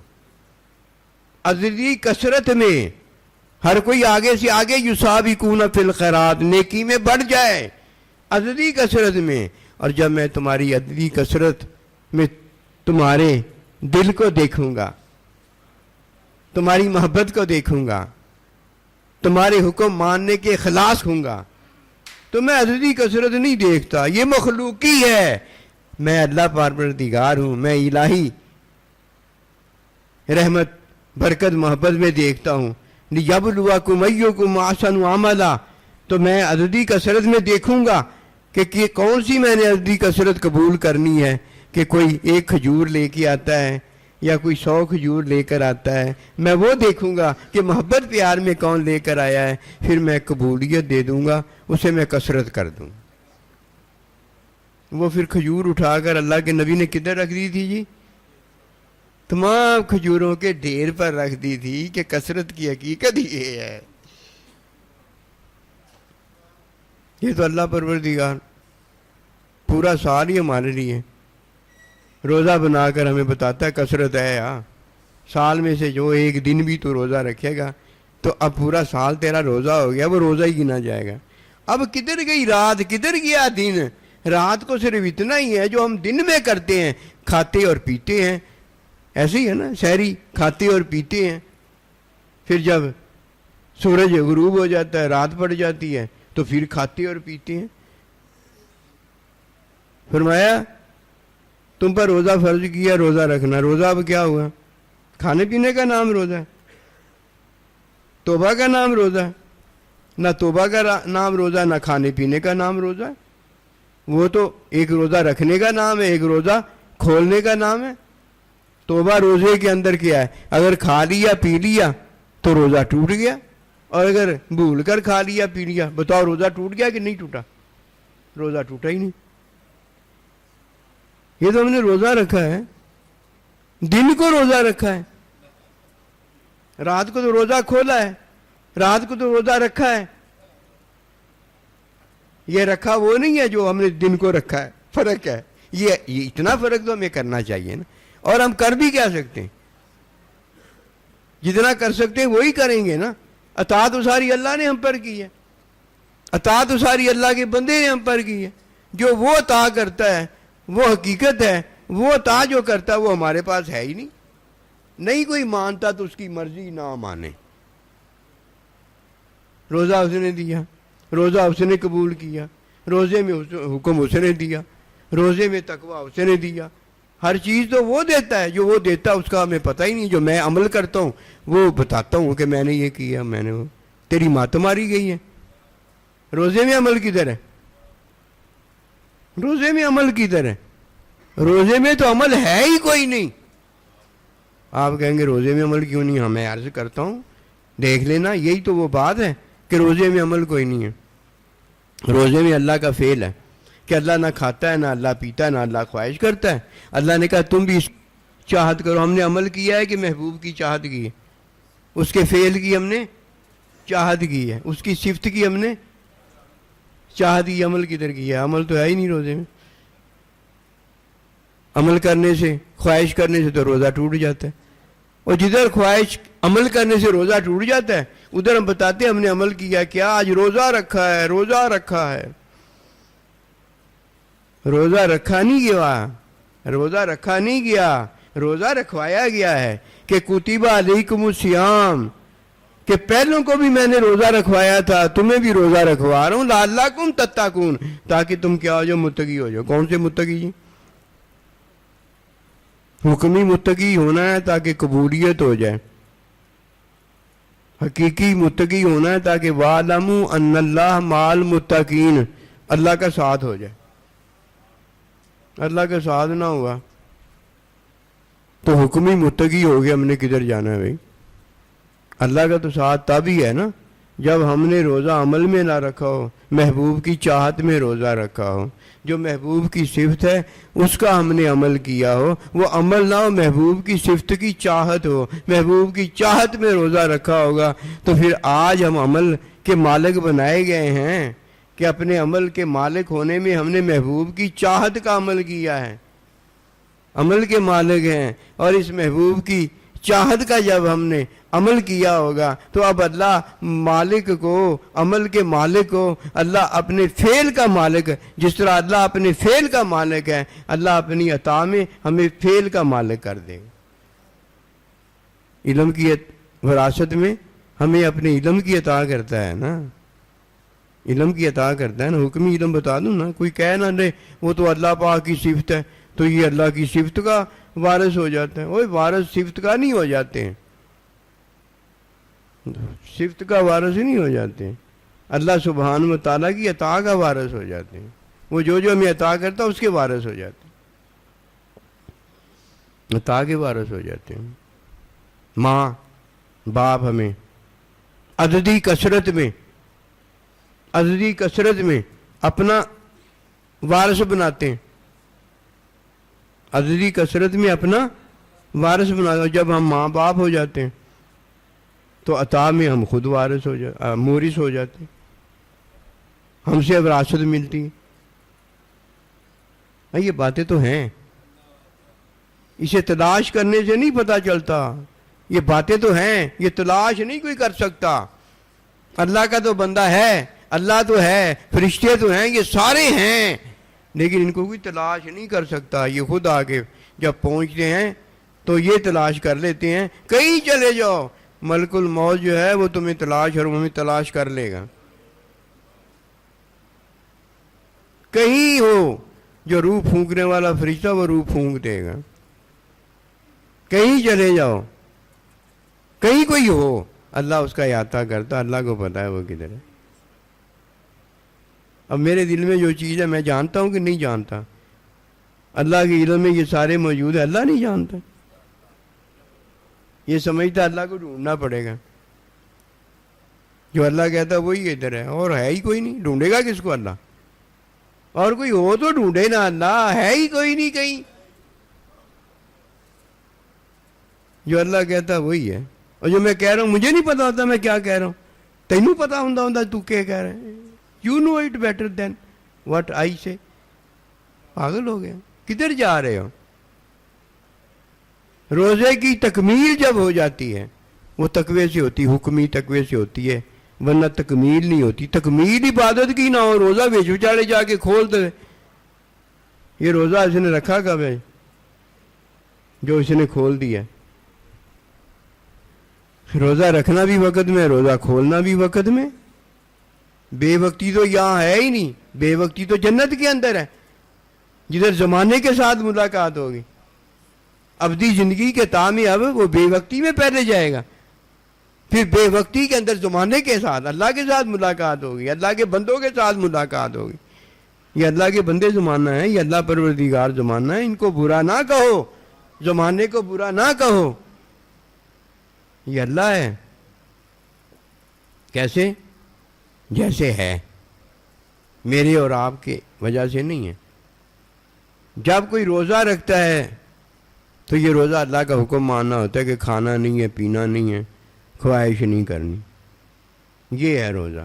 عددی کثرت میں. ہر کوئی آگے سے آگے یسابقون فی الخیرات، نیکی میں بڑھ جائے عددی کثرت میں. اور جب میں تمہاری عددی کثرت میں تمہارے دل کو دیکھوں گا، تمہاری محبت کو دیکھوں گا، تمہارے حکم ماننے کے اخلاص ہوں گا، تو میں عددی کثرت نہیں دیکھتا. یہ مخلوقی ہے. میں اللہ پروردگار ہوں. میں الہی رحمت برکت محبت میں دیکھتا ہوں. لِيَبْلُوَكُمْ أَيُّكُمْ أَحْسَنُ عَمَلًا. تو میں عددی کثرت میں دیکھوں گا کہ کون سی میں نے عددی کثرت قبول کرنی ہے. کہ کوئی 1 کھجور لے کے آتا ہے یا کوئی 100 کھجور لے کر آتا ہے. میں وہ دیکھوں گا کہ محبت پیار میں کون لے کر آیا ہے. پھر میں قبولیت دے دوں گا، اسے میں کثرت کر دوں. وہ پھر کھجور اٹھا کر اللہ کے نبی نے کدھر رکھ دی تھی جی؟ تمام کھجوروں کے ڈھیر پر رکھ دی تھی کہ کثرت کی حقیقت یہ ہے. یہ تو اللہ پروردگار پورا سال ہی ہمارے لیے روزہ بنا کر ہمیں بتاتا ہے کثرت ہے. سال میں سے جو 1 دن بھی تو روزہ رکھے گا تو اب پورا سال تیرا روزہ ہو گیا، وہ روزہ ہی گنا جائے گا. اب کدھر گئی رات، کدھر گیا دن؟ رات کو صرف اتنا ہی ہے جو ہم دن میں کرتے ہیں، کھاتے اور پیتے ہیں. ایسے ہی ہے نا، سحری کھاتے اور پیتے ہیں. پھر جب سورج غروب ہو جاتا ہے، رات پڑ جاتی ہے، تو پھر کھاتے اور پیتے ہیں. فرمایا تم پر روزہ فرض کیا روزہ رکھنا. روزہ اب کیا ہوا؟ کھانے پینے کا نام روزہ ہے. توبہ کا نام روزہ ہے. نہ توبہ کا نام روزہ نہ کھانے پینے کا نام روزہ ہے. وہ تو ایک روزہ رکھنے کا نام ہے, ایک روزہ کھولنے کا نام ہے. توبہ روزے کے اندر کیا ہے؟ اگر کھا لیا پی لیا تو روزہ ٹوٹ گیا, اور اگر بھول کر کھا لیا پی لیا, بتاؤ روزہ ٹوٹ گیا کہ نہیں ٹوٹا؟ روزہ ٹوٹا ہی نہیں. یہ تو ہم نے روزہ رکھا ہے, دن کو روزہ رکھا ہے, رات کو تو روزہ کھولا ہے, رات کو تو روزہ رکھا ہے. یہ رکھا وہ نہیں ہے جو ہم نے دن کو رکھا ہے, فرق ہے. یہ اتنا فرق تو ہمیں کرنا چاہیے نا. اور ہم کر بھی کیا سکتے ہیں؟ جتنا کر سکتے ہیں وہی کریں گے نا. اطاعت تو ساری اللہ نے ہم پر کی ہے, اطاعت تو ساری اللہ کے بندے نے ہم پر کی ہے. جو وہ عطا کرتا ہے وہ حقیقت ہے, وہ عطا جو کرتا ہے وہ ہمارے پاس ہے ہی نہیں. نہیں کوئی مانتا تو اس کی مرضی نہ مانے. روزہ اس نے دیا, روزہ اس نے قبول کیا, روزے میں حکم اس نے دیا, روزے میں تقویٰ اس نے دیا. ہر چیز تو وہ دیتا ہے, جو وہ دیتا ہے اس کا ہمیں پتہ ہی نہیں. جو میں عمل کرتا ہوں وہ بتاتا ہوں کہ میں نے یہ کیا, میں نے وہ. تیری ماں ماری گئی ہے. روزے میں عمل کدھر ہے؟ روزے میں عمل کدھر ہے؟ روزے میں تو عمل ہے ہی کوئی نہیں. آپ کہیں گے روزے میں عمل کیوں نہیں؟ میں عرض کرتا ہوں دیکھ لینا, یہی تو وہ بات ہے کہ روزے میں عمل کوئی نہیں ہے. روزے میں اللہ کا فعل ہے کہ اللہ نہ کھاتا ہے, نہ اللہ پیتا ہے, نہ اللہ خواہش کرتا ہے. اللہ نے کہا تم بھی اس چاہت کرو. ہم نے عمل کیا ہے کہ محبوب کی چاہت کی ہے, اس کے فعل کی ہم نے چاہت کی ہے, اس کی صفت کی ہم نے چاہت کی. عمل کدھر کیا ہے؟ عمل تو ہے ہی نہیں روزے میں. عمل کرنے سے, خواہش کرنے سے تو روزہ ٹوٹ جاتا ہے. اور جدھر خواہش عمل کرنے سے روزہ ٹوٹ جاتا ہے ادھر ہم بتاتے ہیں ہم نے عمل کیا. کیا آج روزہ رکھا ہے, روزہ رکھا ہے. روزہ رکھا نہیں گیا, روزہ رکھا نہیں گیا, روزہ رکھوایا گیا ہے کہ کتب علیکم الصیام, کہ پہلوں کو بھی میں نے روزہ رکھوایا تھا, تمہیں بھی روزہ رکھوا رہا ہوں. لعلکم تتقون, تاکہ تم کیا ہو جاؤ؟ متقی ہو جاؤ. کون سے متقی جی؟ حکمی متقی ہونا ہے تاکہ قبولیت ہو جائے. حقیقی متقی ہونا ہے تاکہ وَاعْلَمُوا أَنَّ اللَّهَ مَعَ الْمُتَّقِينَ, اللہ کا ساتھ ہو جائے. اللہ کا ساتھ نہ ہوا تو حکمی متقی ہو گیا, ہم نے کدھر جانا ہے بھائی؟ اللہ کا تو ساتھ تب ہی ہے نا جب ہم نے روزہ عمل میں نہ رکھا ہو, محبوب کی چاہت میں روزہ رکھا ہو. جو محبوب کی صفت ہے اس کا ہم نے عمل کیا ہو. وہ عمل نہ ہو, محبوب کی صفت کی چاہت ہو, محبوب کی چاہت میں روزہ رکھا ہوگا. تو پھر آج ہم عمل کے مالک بنائے گئے ہیں کہ اپنے عمل کے مالک ہونے میں ہم نے محبوب کی چاہت کا عمل کیا ہے. عمل کے مالک ہیں, اور اس محبوب کی چاہت کا جب ہم نے عمل کیا ہوگا تو اب اللہ مالک کو, عمل کے مالک کو, اللہ اپنے فعل کا مالک, جس طرح اللہ اپنے فعل کا مالک ہے, اللہ اپنی عطا میں ہمیں فعل کا مالک کر دے گا. علم کی وراثت میں ہمیں اپنے علم کی عطا کرتا ہے نا, علم کی عطا کرتا ہے نا. حکمی علم بتا دوں نا, کوئی کہہ نہ دے وہ تو اللہ پاک کی صفت ہے تو یہ اللہ کی صفت کا وارث ہو جاتا ہے. وہ وارث صفت کا نہیں ہو جاتے ہیں, صفت کا وارث ہی نہیں ہو جاتے ہیں. اللہ سبحانہ و تعالیٰ کی عطا کا وارث ہو جاتے ہیں. وہ جو ہمیں عطا کرتا ہے اس کے وارث ہو جاتے ہیں, عطا کے وارث ہو جاتے ہیں. ماں باپ ہمیں عددی کثرت میں اپنا وارث بناتے ہیں. عددی کثرت میں اپنا وارث بناتے ہیں. جب ہم ماں باپ ہو جاتے ہیں تو عطا میں ہم خود وارث ہو جاتے, مورث ہو جاتے ہیں, ہم سے وراثت ملتی ہے. یہ باتیں تو ہیں, اسے تلاش کرنے سے نہیں پتہ چلتا. یہ باتیں تو ہیں, یہ تلاش نہیں کوئی کر سکتا. اللہ کا تو بندہ ہے, اللہ تو ہے, فرشتے تو ہیں, یہ سارے ہیں, لیکن ان کو کوئی تلاش نہیں کر سکتا. یہ خود آگے جب پہنچتے ہیں تو یہ تلاش کر لیتے ہیں. کہیں چلے جاؤ, ملک الموت جو ہے وہ تمہیں تلاش اور ہمیں تلاش کر لے گا. کہیں ہو جو روح پھونکنے والا فرشتہ وہ روح پھونک دے گا. کہیں چلے جاؤ, کہیں کوئی ہو, اللہ اس کا احاطہ کرتا, اللہ کو پتا ہے وہ کدھر ہے. اب میرے دل میں جو چیز ہے میں جانتا ہوں کہ نہیں جانتا؟ اللہ کے علم میں یہ سارے موجود ہیں, اللہ نہیں جانتا. یہ سمجھتا اللہ کو ڈھونڈنا پڑے گا. جو اللہ کہتا ہے وہی ادھر ہے, اور ہے ہی کوئی نہیں. ڈھونڈے گا کس کو اللہ؟ اور کوئی ہو تو ڈھونڈے نا, اللہ ہے ہی کوئی نہیں کہیں. جو اللہ کہتا ہے وہی ہے. اور جو میں کہہ رہا ہوں مجھے نہیں پتا ہوتا میں کیا کہہ رہا ہوں. تینوں پتا ہوتا تو کیا کہہ رہے ہیں. You know it better than what I say. پاگل ہو گیا, کدھر جا رہے ہو؟ روزے کی تکمیل جب ہو جاتی ہے وہ تقوی سے ہوتی, حکمی تقوی سے ہوتی ہے, ورنہ تکمیل نہیں ہوتی. تکمیل عبادت کی نہ ہو, روزہ بیچ بچارے جا کے کھول دے. یہ روزہ اس نے رکھا کب ہے جو اس نے کھول دیا؟ روزہ رکھنا بھی وقت میں, روزہ کھولنا بھی وقت میں. بے وقتی تو یہاں ہے ہی نہیں. بے وقتی تو جنت کے اندر ہے, جدھر زمانے کے ساتھ ملاقات ہوگی. ابدی زندگی کے تعمی اب وہ بے وقتی میں پہلے جائے گا, پھر بے وقتی کے اندر زمانے کے ساتھ اللہ کے ساتھ ملاقات ہوگی, اللہ کے بندوں کے ساتھ ملاقات ہوگی. یہ اللہ کے بندے زمانہ ہے, یہ اللہ پروردگار زمانہ ہے. ان کو برا نہ کہو, زمانے کو برا نہ کہو. یہ اللہ ہے. کیسے؟ جیسے ہے, میرے اور آپ کے وجہ سے نہیں ہے. جب کوئی روزہ رکھتا ہے تو یہ روزہ اللہ کا حکم ماننا ہوتا ہے کہ کھانا نہیں ہے, پینا نہیں ہے, خواہش نہیں کرنی. یہ ہے روزہ.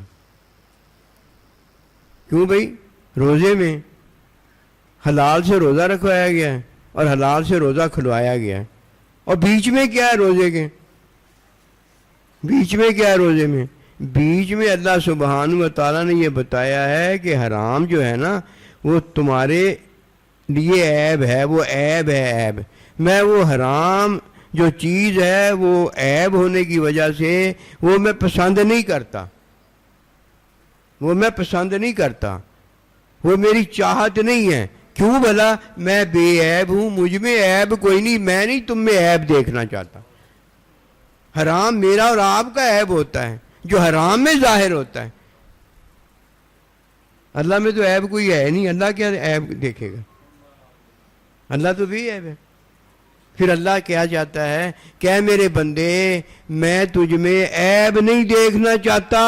کیوں بھائی؟ روزے میں حلال سے روزہ رکھوایا گیا ہے اور حلال سے روزہ کھلوایا گیا ہے. اور بیچ میں کیا ہے روزے کے؟ بیچ میں کیا ہے روزے میں؟ بیچ میں اللہ سبحانہ و تعالیٰ نے یہ بتایا ہے کہ حرام جو ہے نا وہ تمہارے لیے عیب ہے. وہ عیب ہے, عیب. میں وہ حرام جو چیز ہے وہ عیب ہونے کی وجہ سے وہ میں پسند نہیں کرتا. وہ میں پسند نہیں کرتا, وہ میری چاہت نہیں ہے. کیوں بھلا؟ میں بے عیب ہوں, مجھ میں عیب کوئی نہیں. میں نہیں تم میں عیب دیکھنا چاہتا. حرام میرا اور آپ کا عیب ہوتا ہے جو حرام میں ظاہر ہوتا ہے. اللہ میں تو عیب کوئی ہے نہیں. اللہ کیا عیب دیکھے گا؟ اللہ تو بھی عیب ہے. پھر اللہ کیا چاہتا ہے کہ اے میرے بندے, میں تجھ میں عیب نہیں دیکھنا چاہتا,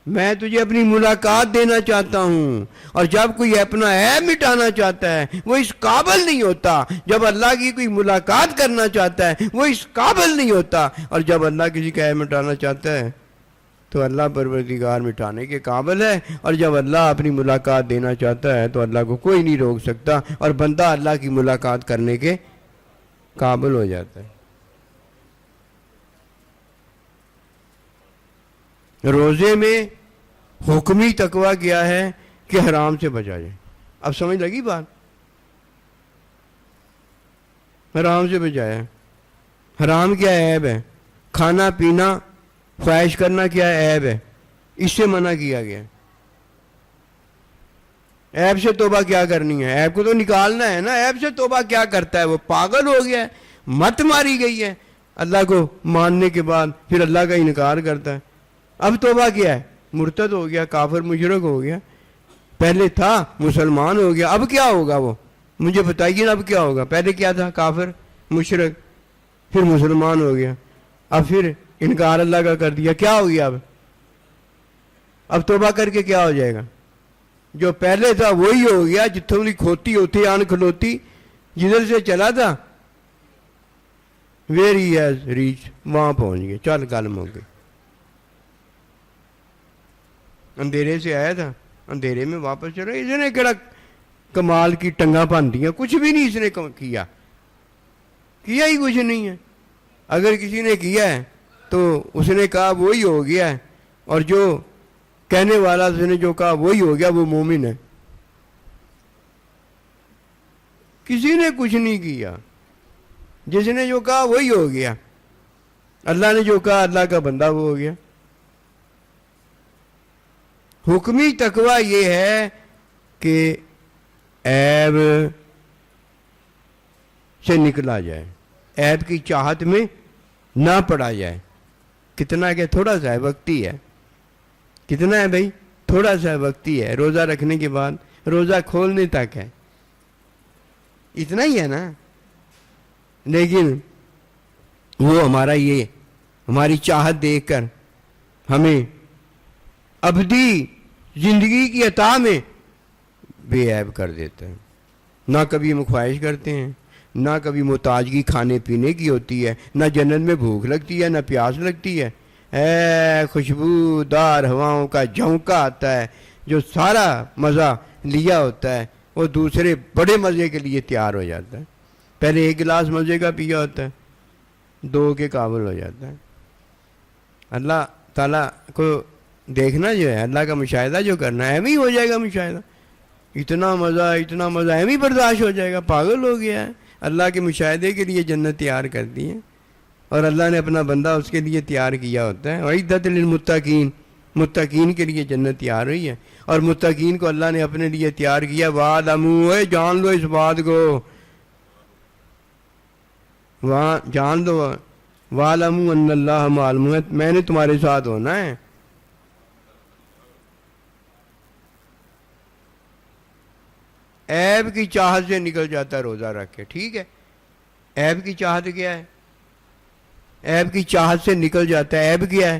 میں تجھے اپنی ملاقات دینا چاہتا ہوں. اور جب کوئی اپنا عیب مٹانا چاہتا ہے وہ اس قابل نہیں ہوتا. جب اللہ کی کوئی ملاقات کرنا چاہتا ہے وہ اس قابل نہیں ہوتا. اور جب اللہ کسی کا عیب مٹانا چاہتا ہے تو اللہ پروردگار مٹانے کے قابل ہے. اور جب اللہ اپنی ملاقات دینا چاہتا ہے تو اللہ کو کوئی نہیں روک سکتا, اور بندہ اللہ کی ملاقات کرنے کے قابل ہو جاتا ہے. روزے میں حکمی تقویٰ کیا ہے کہ حرام سے بچا جائے. اب سمجھ لگی بات؟ حرام سے بچایا. حرام کیا عیب ہے؟ کھانا پینا خواہش کرنا کیا عیب ہے؟ اس سے منع کیا گیا. عیب سے توبہ کیا کرنی ہے؟ عیب کو تو نکالنا ہے نا. عیب سے توبہ کیا کرتا ہے؟ وہ پاگل ہو گیا ہے, مت ماری گئی ہے. اللہ کو ماننے کے بعد پھر اللہ کا انکار کرتا ہے. اب توبہ کیا ہے؟ مرتد ہو گیا, کافر مشرک ہو گیا. پہلے تھا مسلمان ہو گیا, اب کیا ہوگا وہ مجھے بتائیے نا. اب کیا ہوگا؟ پہلے کیا تھا؟ کافر مشرک, پھر مسلمان ہو گیا, اب پھر انکار اللہ کا کر دیا. کیا ہو گیا اب توبہ کر کے کیا ہو جائے گا؟ جو پہلے تھا وہی ہو گیا. جتوں کی کھوتی ہوتی آن کھلوتی, جدھر سے چلا تھا ویئر ہی ہیز ریچ, وہاں پہنچ گئے. چل کلم ہو گئی. اندھیرے سے آیا تھا, اندھیرے میں واپس چلا. اس نے کہڑا کمال کی ٹنگا بن دیا؟ کچھ بھی نہیں اس نے کیا ہی کچھ نہیں ہے. اگر کسی نے کیا ہے تو اس نے کہا وہی ہو گیا ہے, اور جو کہنے والا اس نے جو کہا وہی ہو گیا, وہ مومن ہے. کسی نے کچھ نہیں کیا, جس نے جو کہا وہی ہو گیا. اللہ نے جو کہا اللہ کا بندہ وہ ہو گیا. حکمی تقویٰ یہ ہے کہ عیب سے نکلا جائے، عیب کی چاہت میں نہ پڑا جائے. کتنا کہ تھوڑا سا ہے، وقتی ہے. کتنا ہے بھائی؟ تھوڑا سا وقتی ہے. روزہ رکھنے کے بعد روزہ کھولنے تک ہے، اتنا ہی ہے نا. لیکن وہ ہماری چاہت دیکھ کر ہمیں ابدی زندگی کی عطا میں بے عیب کر دیتا ہے. نہ کبھی ہم خواہش کرتے ہیں، نہ کبھی محتاجگی کھانے پینے کی ہوتی ہے، نہ جنت میں بھوک لگتی ہے، نہ پیاس لگتی ہے. اے خوشبودار ہواؤں کا جھونکا آتا ہے، جو سارا مزہ لیا ہوتا ہے وہ دوسرے بڑے مزے کے لیے تیار ہو جاتا ہے. پہلے ایک گلاس مزے کا پیا ہوتا ہے، 2 کے قابل ہو جاتا ہے. اللہ تعالیٰ کو دیکھنا جو ہے، اللہ کا مشاہدہ جو کرنا ہے، ایویں ہو جائے گا مشاہدہ. اتنا مزہ ایویں برداشت ہو جائے گا، پاگل ہو گیا ہے. اللہ کے مشاہدے کے لیے جنت تیار کر دی ہے، اور اللہ نے اپنا بندہ اس کے لیے تیار کیا ہوتا ہے. وَعِدَّتْ لِلْمُتَّقِينَ، متقین کے لیے جنت تیار ہوئی ہے. اور متقین کو اللہ نے اپنے لیے تیار کیا. وَعَلَمُوا، جان لو اس بات کو، جان دو. وَعَلَمُوا أَنَّ اللَّهَ مَعَ الْمُتَّقِينَ، میں نے تمہارے ساتھ ہونا ہے. عیب کی چاہت سے نکل جاتا ہے روزہ رکھ کے. ٹھیک ہے، عیب کی چاہت کیا ہے؟ عیب کی چاہت سے نکل جاتا ہے. عیب کیا ہے؟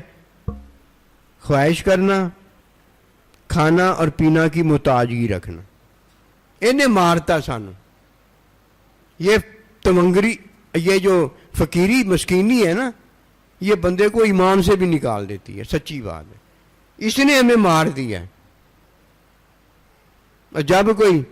خواہش کرنا، کھانا اور پینا کی محتاجگی رکھنا. انہیں مارتا سانو یہ تمنگری، یہ جو فقیری مسکینی ہے نا، یہ بندے کو ایمان سے بھی نکال دیتی ہے. سچی بات ہے، اس نے ہمیں مار دیا ہے. اور جب کوئی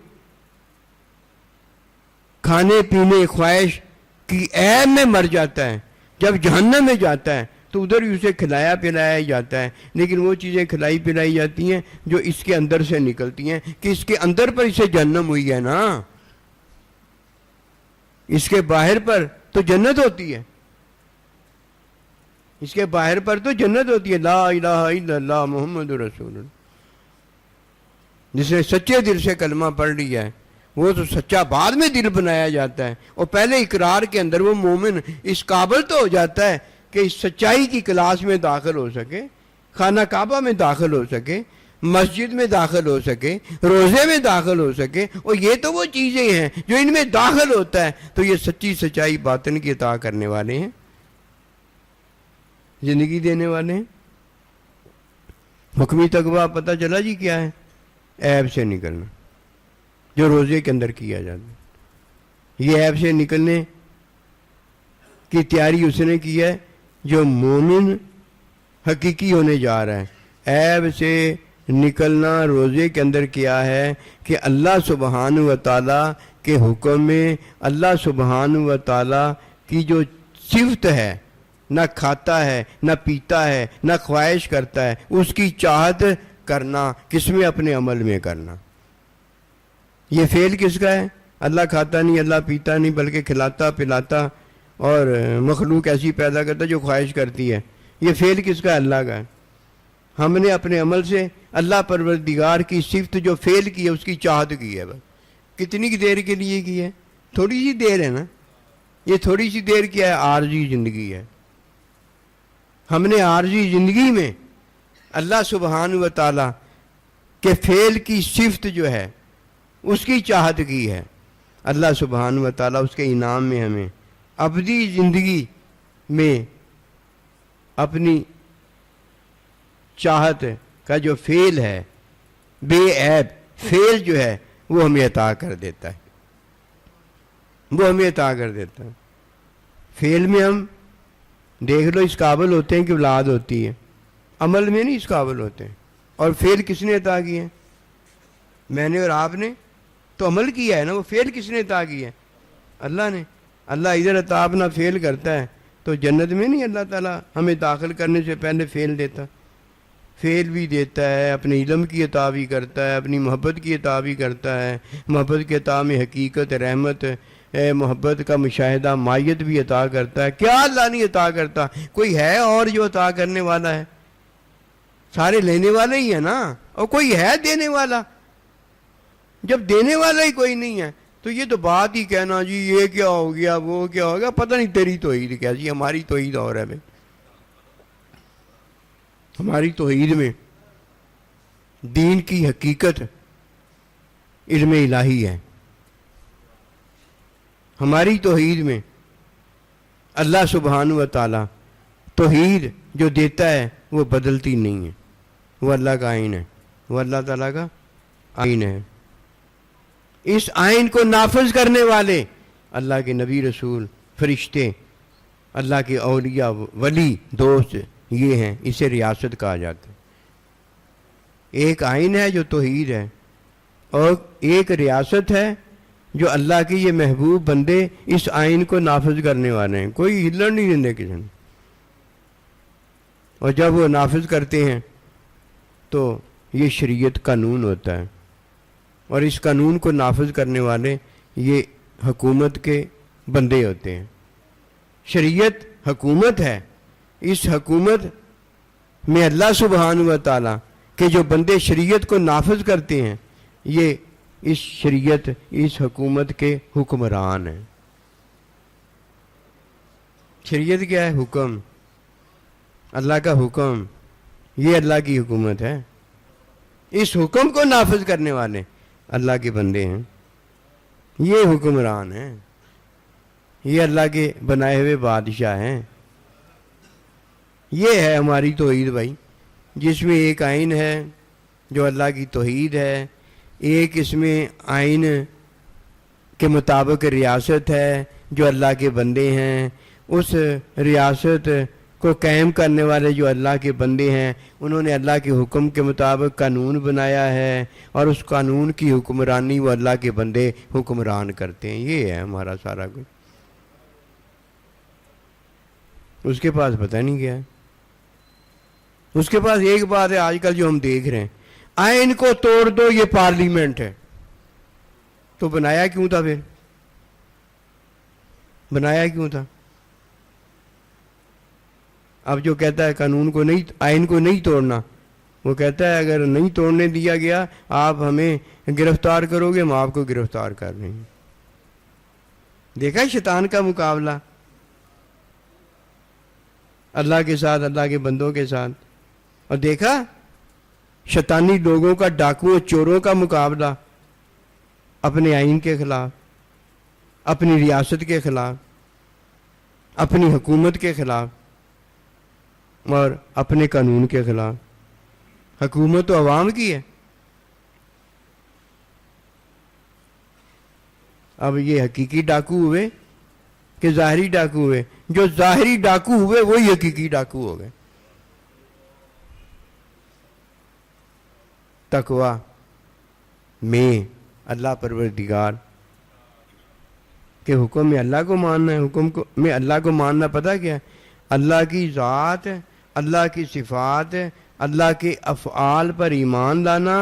کھانے پینے خواہش کی عیب میں مر جاتا ہے، جب جہنم میں جاتا ہے، تو ادھر ہی اسے کھلایا پلایا جاتا ہے. لیکن وہ چیزیں کھلائی پلائی جاتی ہیں جو اس کے اندر سے نکلتی ہیں، کہ اس کے اندر پر اسے جہنم ہوئی ہے نا، اس کے باہر پر تو جنت ہوتی ہے. اس کے باہر پر تو جنت ہوتی ہے. لا الہ الا اللہ محمد رسول اللہ. جس نے سچے دل سے کلمہ پڑھ لیا ہے، وہ تو سچا بعد میں دل بنایا جاتا ہے، اور پہلے اقرار کے اندر وہ مومن اس قابل تو ہو جاتا ہے کہ اس سچائی کی کلاس میں داخل ہو سکے، خانہ کعبہ میں داخل ہو سکے، مسجد میں داخل ہو سکے، روزے میں داخل ہو سکے. اور یہ تو وہ چیزیں ہیں جو ان میں داخل ہوتا ہے تو یہ سچی سچائی باطن کی عطا کرنے والے ہیں، زندگی دینے والے ہیں. حکمی تقویٰ پتہ چلا جی کیا ہے؟ عیب سے نکلنا، جو روزے کے اندر کیا جاتا ہے. یہ عیب سے نکلنے کی تیاری اس نے کی ہے جو مومن حقیقی ہونے جا رہا ہے. عیب سے نکلنا روزے کے اندر کیا ہے کہ اللہ سبحانہ و تعالیٰ کے حکم میں، اللہ سبحانہ و تعالیٰ کی جو صفت ہے، نہ کھاتا ہے، نہ پیتا ہے، نہ خواہش کرتا ہے، اس کی چاہت کرنا. کس میں؟ اپنے عمل میں کرنا. یہ فعل کس کا ہے؟ اللہ کھاتا نہیں، اللہ پیتا نہیں، بلکہ کھلاتا پلاتا اور مخلوق ایسی پیدا کرتا جو خواہش کرتی ہے. یہ فعل کس کا ہے؟ اللہ کا ہے. ہم نے اپنے عمل سے اللہ پروردگار کی صفت جو فعل کی ہے اس کی چاہت کی ہے. بس کتنی دیر کے لیے کی ہے؟ تھوڑی سی دیر ہے نا. یہ تھوڑی سی دیر کیا ہے؟ عارضی زندگی ہے. ہم نے عارضی زندگی میں اللہ سبحانہ و تعالیٰ کے فعل کی صفت جو ہے اس کی چاہت کی ہے. اللہ سبحانہ و تعالیٰ اس کے انعام میں ہمیں ابدی زندگی میں اپنی چاہت کا جو فعل ہے، بے عیب فعل جو ہے، وہ ہمیں عطا کر دیتا ہے. وہ ہمیں عطا کر دیتا ہے. فعل میں ہم دیکھ لو اس قابل ہوتے ہیں کہ اولاد ہوتی ہے، عمل میں نہیں اس قابل ہوتے ہیں. اور فعل کس نے عطا کیے ہیں؟ میں نے اور آپ نے تو عمل کیا ہے نا. وہ فعل کس نے عطا کیا ہے؟ اللہ نے. اللہ ادھر عطا اپنا فعل کرتا ہے تو جنت میں نہیں اللہ تعالیٰ ہمیں داخل کرنے سے پہلے فعل دیتا. فعل بھی دیتا ہے، اپنے علم کی عطا بھی کرتا ہے، اپنی محبت کی عطا بھی کرتا ہے. محبت کے عطا میں حقیقت، رحمت، محبت کا مشاہدہ، مائیت بھی عطا کرتا ہے. کیا اللہ نہیں عطا کرتا؟ کوئی ہے اور جو عطا کرنے والا ہے؟ سارے لینے والے ہی ہیں نا، اور کوئی ہے دینے والا؟ جب دینے والا ہی کوئی نہیں ہے تو یہ تو بات ہی کہنا جی یہ کیا ہو گیا وہ کیا ہو گیا، پتہ نہیں تیری توحید کیسی، ہماری توحید اور ہے بھائی. ہماری توحید میں دین کی حقیقت علم الہی ہے. ہماری توحید میں اللہ سبحانہ و تعالی توحید جو دیتا ہے وہ بدلتی نہیں ہے، وہ اللہ کا آئین ہے، وہ اللہ تعالیٰ کا آئین ہے. اس آئین کو نافذ کرنے والے اللہ کے نبی رسول فرشتے، اللہ کے اولیاء ولی دوست یہ ہیں، اسے ریاست کہا جاتا ہے. ایک آئین ہے جو توحید ہے، اور ایک ریاست ہے جو اللہ کے یہ محبوب بندے اس آئین کو نافذ کرنے والے ہیں، کوئی ہلن نہیں دینے کسی نے. اور جب وہ نافذ کرتے ہیں تو یہ شریعت قانون ہوتا ہے، اور اس قانون کو نافذ کرنے والے یہ حکومت کے بندے ہوتے ہیں. شریعت حکومت ہے، اس حکومت میں اللہ سبحانہ و تعالیٰ کہ جو بندے شریعت کو نافذ کرتے ہیں یہ اس شریعت اس حکومت کے حکمران ہیں. شریعت کیا ہے؟ حکم، اللہ کا حکم، یہ اللہ کی حکومت ہے. اس حکم کو نافذ کرنے والے اللہ کے بندے ہیں، یہ حکمران ہیں، یہ اللہ کے بنائے ہوئے بادشاہ ہیں. یہ ہے ہماری توحید بھائی، جس میں ایک آئین ہے جو اللہ کی توحید ہے، ایک اس میں آئین کے مطابق ریاست ہے جو اللہ کے بندے ہیں. اس ریاست کو قائم کرنے والے جو اللہ کے بندے ہیں انہوں نے اللہ کے حکم کے مطابق قانون بنایا ہے، اور اس قانون کی حکمرانی وہ اللہ کے بندے حکمران کرتے ہیں. یہ ہے ہمارا سارا کچھ. اس کے پاس پتہ نہیں کیا ہے. اس کے پاس ایک بات ہے آج کل جو ہم دیکھ رہے ہیں، آئین کو توڑ دو، یہ پارلیمنٹ ہے. تو بنایا کیوں تھا؟ پھر بنایا کیوں تھا؟ اب جو کہتا ہے قانون کو نہیں، آئین کو نہیں توڑنا، وہ کہتا ہے اگر نہیں توڑنے دیا گیا آپ ہمیں گرفتار کرو گے، ہم آپ کو گرفتار کر رہے ہیں. دیکھا شیطان کا مقابلہ اللہ کے ساتھ، اللہ کے بندوں کے ساتھ. اور دیکھا شیطانی لوگوں کا، ڈاکوؤں چوروں کا مقابلہ اپنے آئین کے خلاف، اپنی ریاست کے خلاف، اپنی حکومت کے خلاف اور اپنے قانون کے خلاف. حکومت تو عوام کی ہے. اب یہ حقیقی ڈاکو ہوئے کہ ظاہری ڈاکو ہوئے؟ جو ظاہری ڈاکو ہوئے وہی حقیقی ڈاکو ہو گئے. تقویٰ میں اللہ پروردگار کے حکم میں اللہ کو ماننا ہے. حکم میں اللہ کو ماننا پتہ کیا ہے؟ اللہ کی ذات، اللہ کی صفات، اللہ کے افعال پر ایمان لانا.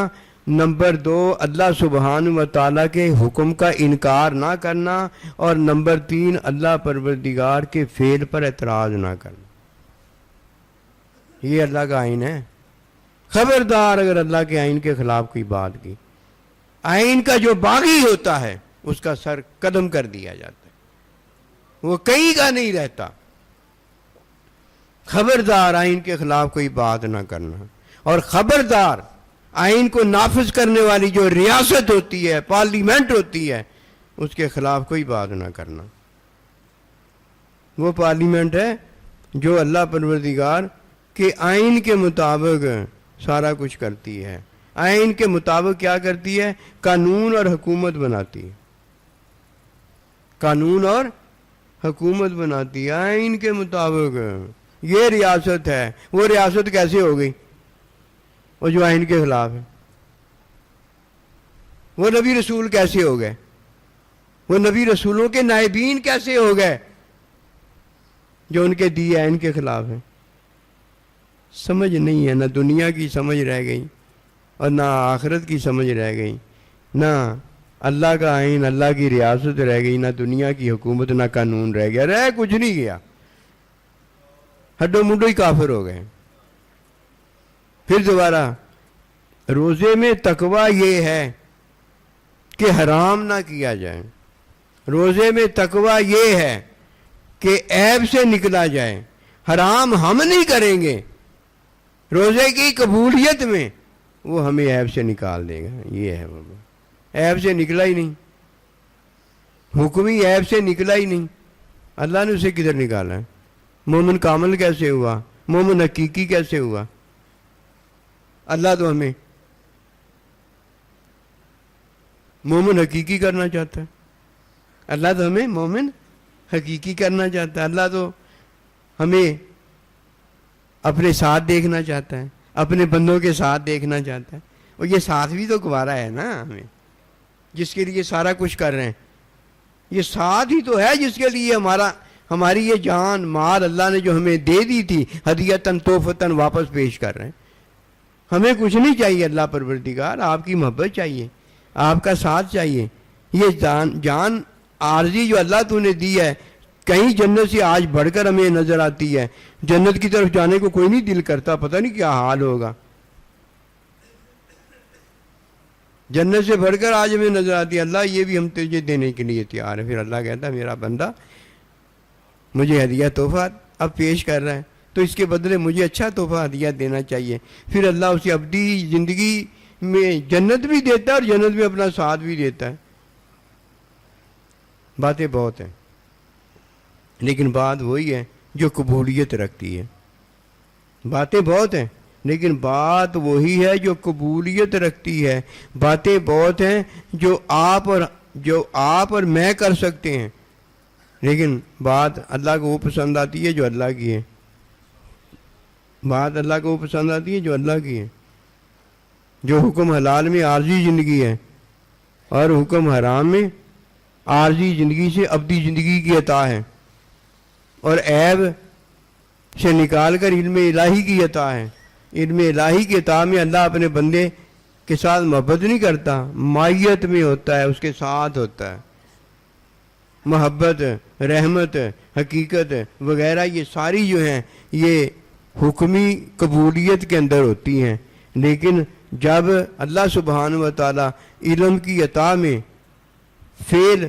نمبر 2 اللہ سبحانہ و تعالیٰ کے حکم کا انکار نہ کرنا. اور نمبر 3 اللہ پروردگار کے فعل پر اعتراض نہ کرنا. یہ اللہ کا آئین ہے. خبردار اگر اللہ کے آئین کے خلاف کوئی بات کی، آئین کا جو باغی ہوتا ہے اس کا سر قدم کر دیا جاتا ہے، وہ کہیں کا نہیں رہتا. خبردار آئین کے خلاف کوئی بات نہ کرنا. اور خبردار آئین کو نافذ کرنے والی جو ریاست ہوتی ہے، پارلیمنٹ ہوتی ہے، اس کے خلاف کوئی بات نہ کرنا. وہ پارلیمنٹ ہے جو اللہ پروردگار کے آئین کے مطابق سارا کچھ کرتی ہے. آئین کے مطابق کیا کرتی ہے؟ قانون اور حکومت بناتی ہے. قانون اور حکومت بناتی ہے آئین کے مطابق. یہ ریاست ہے. وہ ریاست کیسے ہو گئی؟ وہ جو آئین کے خلاف ہے. وہ نبی رسول کیسے ہو گئے؟ وہ نبی رسولوں کے نائبین کیسے ہو گئے جو ان کے دیے آئین کے خلاف ہیں؟ سمجھ نہیں ہے. نہ دنیا کی سمجھ رہ گئی اور نہ آخرت کی سمجھ رہ گئی. نہ اللہ کا آئین، اللہ کی ریاست رہ گئی، نہ دنیا کی حکومت، نہ قانون رہ گیا. رہ کچھ نہیں گیا. ہڈو منڈو ہی کافر ہو گئے. پھر دوبارہ روزے میں تقویٰ یہ ہے کہ حرام نہ کیا جائے. روزے میں تقویٰ یہ ہے کہ عیب سے نکلا جائے. حرام ہم نہیں کریں گے، روزے کی قبولیت میں وہ ہمیں عیب سے نکال دے گا. یہ ہے بابا، عیب سے نکلا ہی نہیں، حکمی عیب سے نکلا ہی نہیں. اللہ نے اسے کدھر نکالا ہے؟ مومن کامل کیسے ہوا؟ مومن حقیقی کیسے ہوا؟ اللہ تو ہمیں مومن حقیقی کرنا چاہتا ہے. اللہ تو ہمیں مومن حقیقی کرنا چاہتا ہے. اللہ تو ہمیں اپنے ساتھ دیکھنا چاہتا ہے، اپنے بندوں کے ساتھ دیکھنا چاہتا ہے. اور یہ ساتھ بھی تو گوارا ہے نا ہمیں، جس کے لیے سارا کچھ کر رہے ہیں. یہ ساتھ ہی تو ہے جس کے لیے ہماری یہ جان مال اللہ نے جو ہمیں دے دی تھی ہدیتاً تحفتاً واپس پیش کر رہے ہیں. ہمیں کچھ نہیں چاہیے اللہ پروردگار، آپ کی محبت چاہیے، آپ کا ساتھ چاہیے. یہ جان عارضی جو اللہ تو نے دی ہے، کہیں جنت سے آج بڑھ کر ہمیں نظر آتی ہے. جنت کی طرف جانے کو کوئی نہیں دل کرتا، پتہ نہیں کیا حال ہوگا. جنت سے بڑھ کر آج ہمیں نظر آتی ہے. اللہ یہ بھی ہم تجھے دینے کے لیے تیار ہے. پھر اللہ کہتا ہے میرا بندہ مجھے ہدیہ تحفہ اب پیش کر رہا ہے، تو اس کے بدلے مجھے اچھا تحفہ ہدیہ دینا چاہیے. پھر اللہ اسے ابدی زندگی میں جنت بھی دیتا ہے اور جنت میں اپنا ساتھ بھی دیتا ہے. باتیں بہت ہیں، لیکن بات وہی ہے جو قبولیت رکھتی ہے. باتیں بہت ہیں لیکن بات وہی ہے جو قبولیت رکھتی ہے. باتیں بہت ہیں جو آپ اور میں کر سکتے ہیں، لیکن بات اللہ کو وہ پسند آتی ہے جو اللہ کی ہے. بات اللہ کو وہ پسند آتی ہے جو اللہ کی ہے. جو حکم حلال میں عارضی زندگی ہے اور حکم حرام میں عارضی زندگی سے ابدی زندگی کی عطا ہے، اور عیب سے نکال کر علم الہی کی عطا ہے. علم الہی کی عطا میں اللہ اپنے بندے کے ساتھ محبت نہیں کرتا، مائیت میں ہوتا ہے، اس کے ساتھ ہوتا ہے. محبت، رحمت، حقیقت وغیرہ یہ ساری جو ہیں یہ حکمی قبولیت کے اندر ہوتی ہیں. لیکن جب اللہ سبحانہ و تعالیٰ علم کی عطا میں، فعل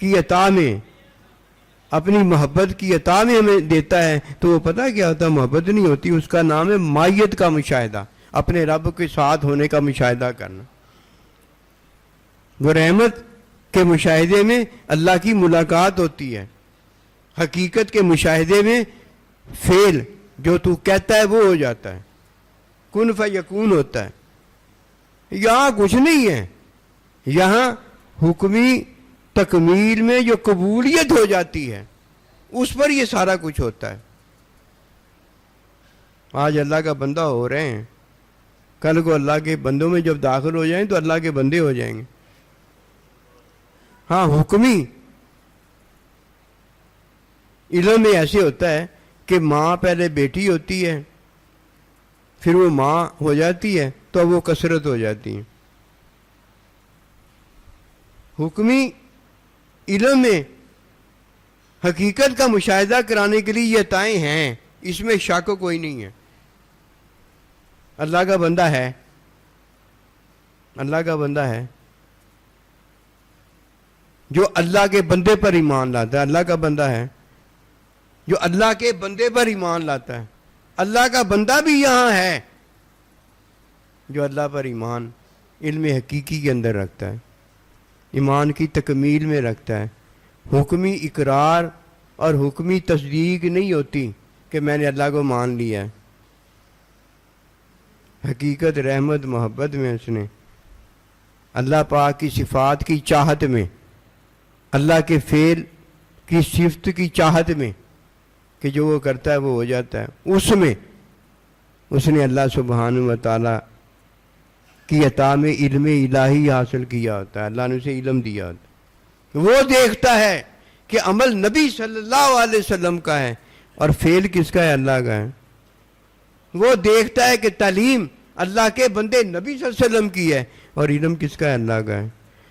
کی عطا میں، اپنی محبت کی عطا میں ہمیں دیتا ہے تو وہ پتہ کیا ہوتا ہے؟ محبت نہیں ہوتی، اس کا نام ہے مائیت کا مشاہدہ، اپنے رب کے ساتھ ہونے کا مشاہدہ کرنا. وہ رحمت کے مشاہدے میں اللہ کی ملاقات ہوتی ہے، حقیقت کے مشاہدے میں فعل جو تو کہتا ہے وہ ہو جاتا ہے، کن فیکون ہوتا ہے. یہاں کچھ نہیں ہے، یہاں حکمی تکمیل میں جو قبولیت ہو جاتی ہے اس پر یہ سارا کچھ ہوتا ہے. آج اللہ کا بندہ ہو رہے ہیں، کل کو اللہ کے بندوں میں جب داخل ہو جائیں تو اللہ کے بندے ہو جائیں گے. ہاں حکمی علم میں ایسے ہوتا ہے کہ ماں پہلے بیٹی ہوتی ہے، پھر وہ ماں ہو جاتی ہے تو وہ کثرت ہو جاتی ہے. حکمی علم میں حقیقت کا مشاہدہ کرانے کے لیے یہ عطائیں ہیں، اس میں شک کوئی نہیں ہے. اللہ کا بندہ ہے، اللہ کا بندہ ہے جو اللہ کے بندے پر ایمان لاتا ہے. اللہ کا بندہ ہے جو اللہ کے بندے پر ایمان لاتا ہے. اللہ کا بندہ بھی یہاں ہے جو اللہ پر ایمان علم حقیقی کے اندر رکھتا ہے، ایمان کی تکمیل میں رکھتا ہے. حکمی اقرار اور حکمی تصدیق نہیں ہوتی کہ میں نے اللہ کو مان لیا ہے. حقیقت، رحمت، محبت میں اس نے اللہ پاک کی صفات کی چاہت میں، اللہ کے فعل کی صفت کی چاہت میں کہ جو وہ کرتا ہے وہ ہو جاتا ہے، اس میں اس نے اللہ سبحانہ و تعالیٰ کی عطا میں علم الہی حاصل کیا ہوتا ہے. اللہ نے اسے علم دیا ہوتا ہے. وہ دیکھتا ہے کہ عمل نبی صلی اللہ علیہ وسلم کا ہے اور فعل کس کا ہے؟ اللہ کا ہے. وہ دیکھتا ہے کہ تعلیم اللہ کے بندے نبی صلی اللہ علیہ وسلم کی ہے اور علم کس کا ہے؟ اللہ کا ہے.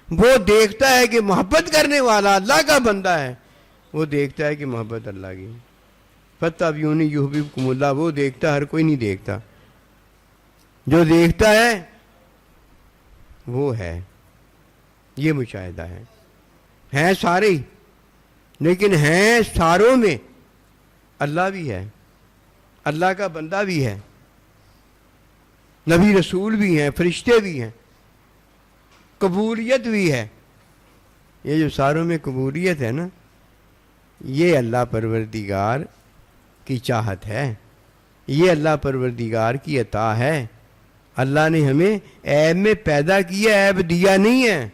وہ دیکھتا ہے کہ محبت کرنے والا اللہ کا بندہ ہے، وہ دیکھتا ہے کہ محبت اللہ کی. فَاتَّبِعُونِی یُحْبِبْکُمُ اللہ. وہ دیکھتا، ہر کوئی نہیں دیکھتا. جو دیکھتا ہے وہ ہے. یہ مشاہدہ ہے. ہیں سارے ہی، لیکن ہیں ساروں میں اللہ بھی ہے، اللہ کا بندہ بھی ہے، نبی رسول بھی ہیں، فرشتے بھی ہیں، قبولیت بھی ہے. یہ جو ساروں میں قبولیت ہے نا، یہ اللہ پروردگار کی چاہت ہے، یہ اللہ پروردگار کی عطا ہے. اللہ نے ہمیں عیب میں پیدا کیا، عیب دیا نہیں ہے،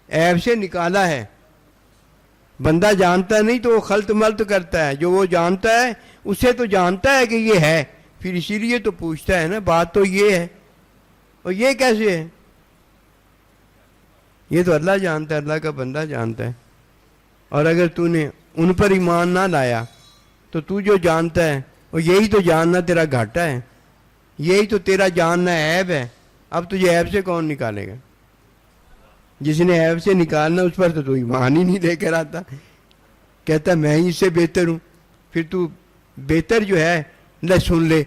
عیب سے نکالا ہے. بندہ جانتا نہیں تو وہ خلط ملط کرتا ہے، جو وہ جانتا ہے اسے تو جانتا ہے کہ یہ ہے، پھر اسی لیے تو پوچھتا ہے نا. بات تو یہ ہے، اور یہ کیسے ہے؟ یہ تو اللہ جانتا ہے، اللہ کا بندہ جانتا ہے. اور اگر تو نے ان پر ایمان نہ لایا تو تو جو جانتا ہے، اور یہی تو جاننا تیرا گھاٹا ہے، یہی تو تیرا جاننا عیب ہے. اب تجھے عیب سے کون نکالے گا؟ جس نے عیب سے نکالنا اس پر تو ایمان ہی نہیں لے کر آتا، کہتا میں ہی اس سے بہتر ہوں. پھر تو بہتر جو ہے لے سن لے،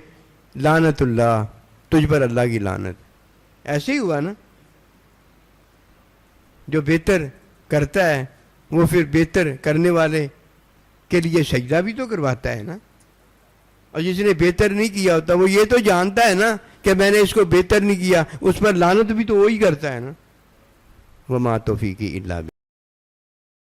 لعنت اللہ، تجھ پر اللہ کی لعنت. ایسے ہی ہوا نا، جو بہتر کرتا ہے وہ پھر بہتر کرنے والے کے لیے سجدہ بھی تو کرواتا ہے نا. اور جس نے بہتر نہیں کیا ہوتا وہ یہ تو جانتا ہے نا کہ میں نے اس کو بہتر نہیں کیا، اس پر لعنت بھی تو وہی کرتا ہے نا. وما توفیقی الا باللہ.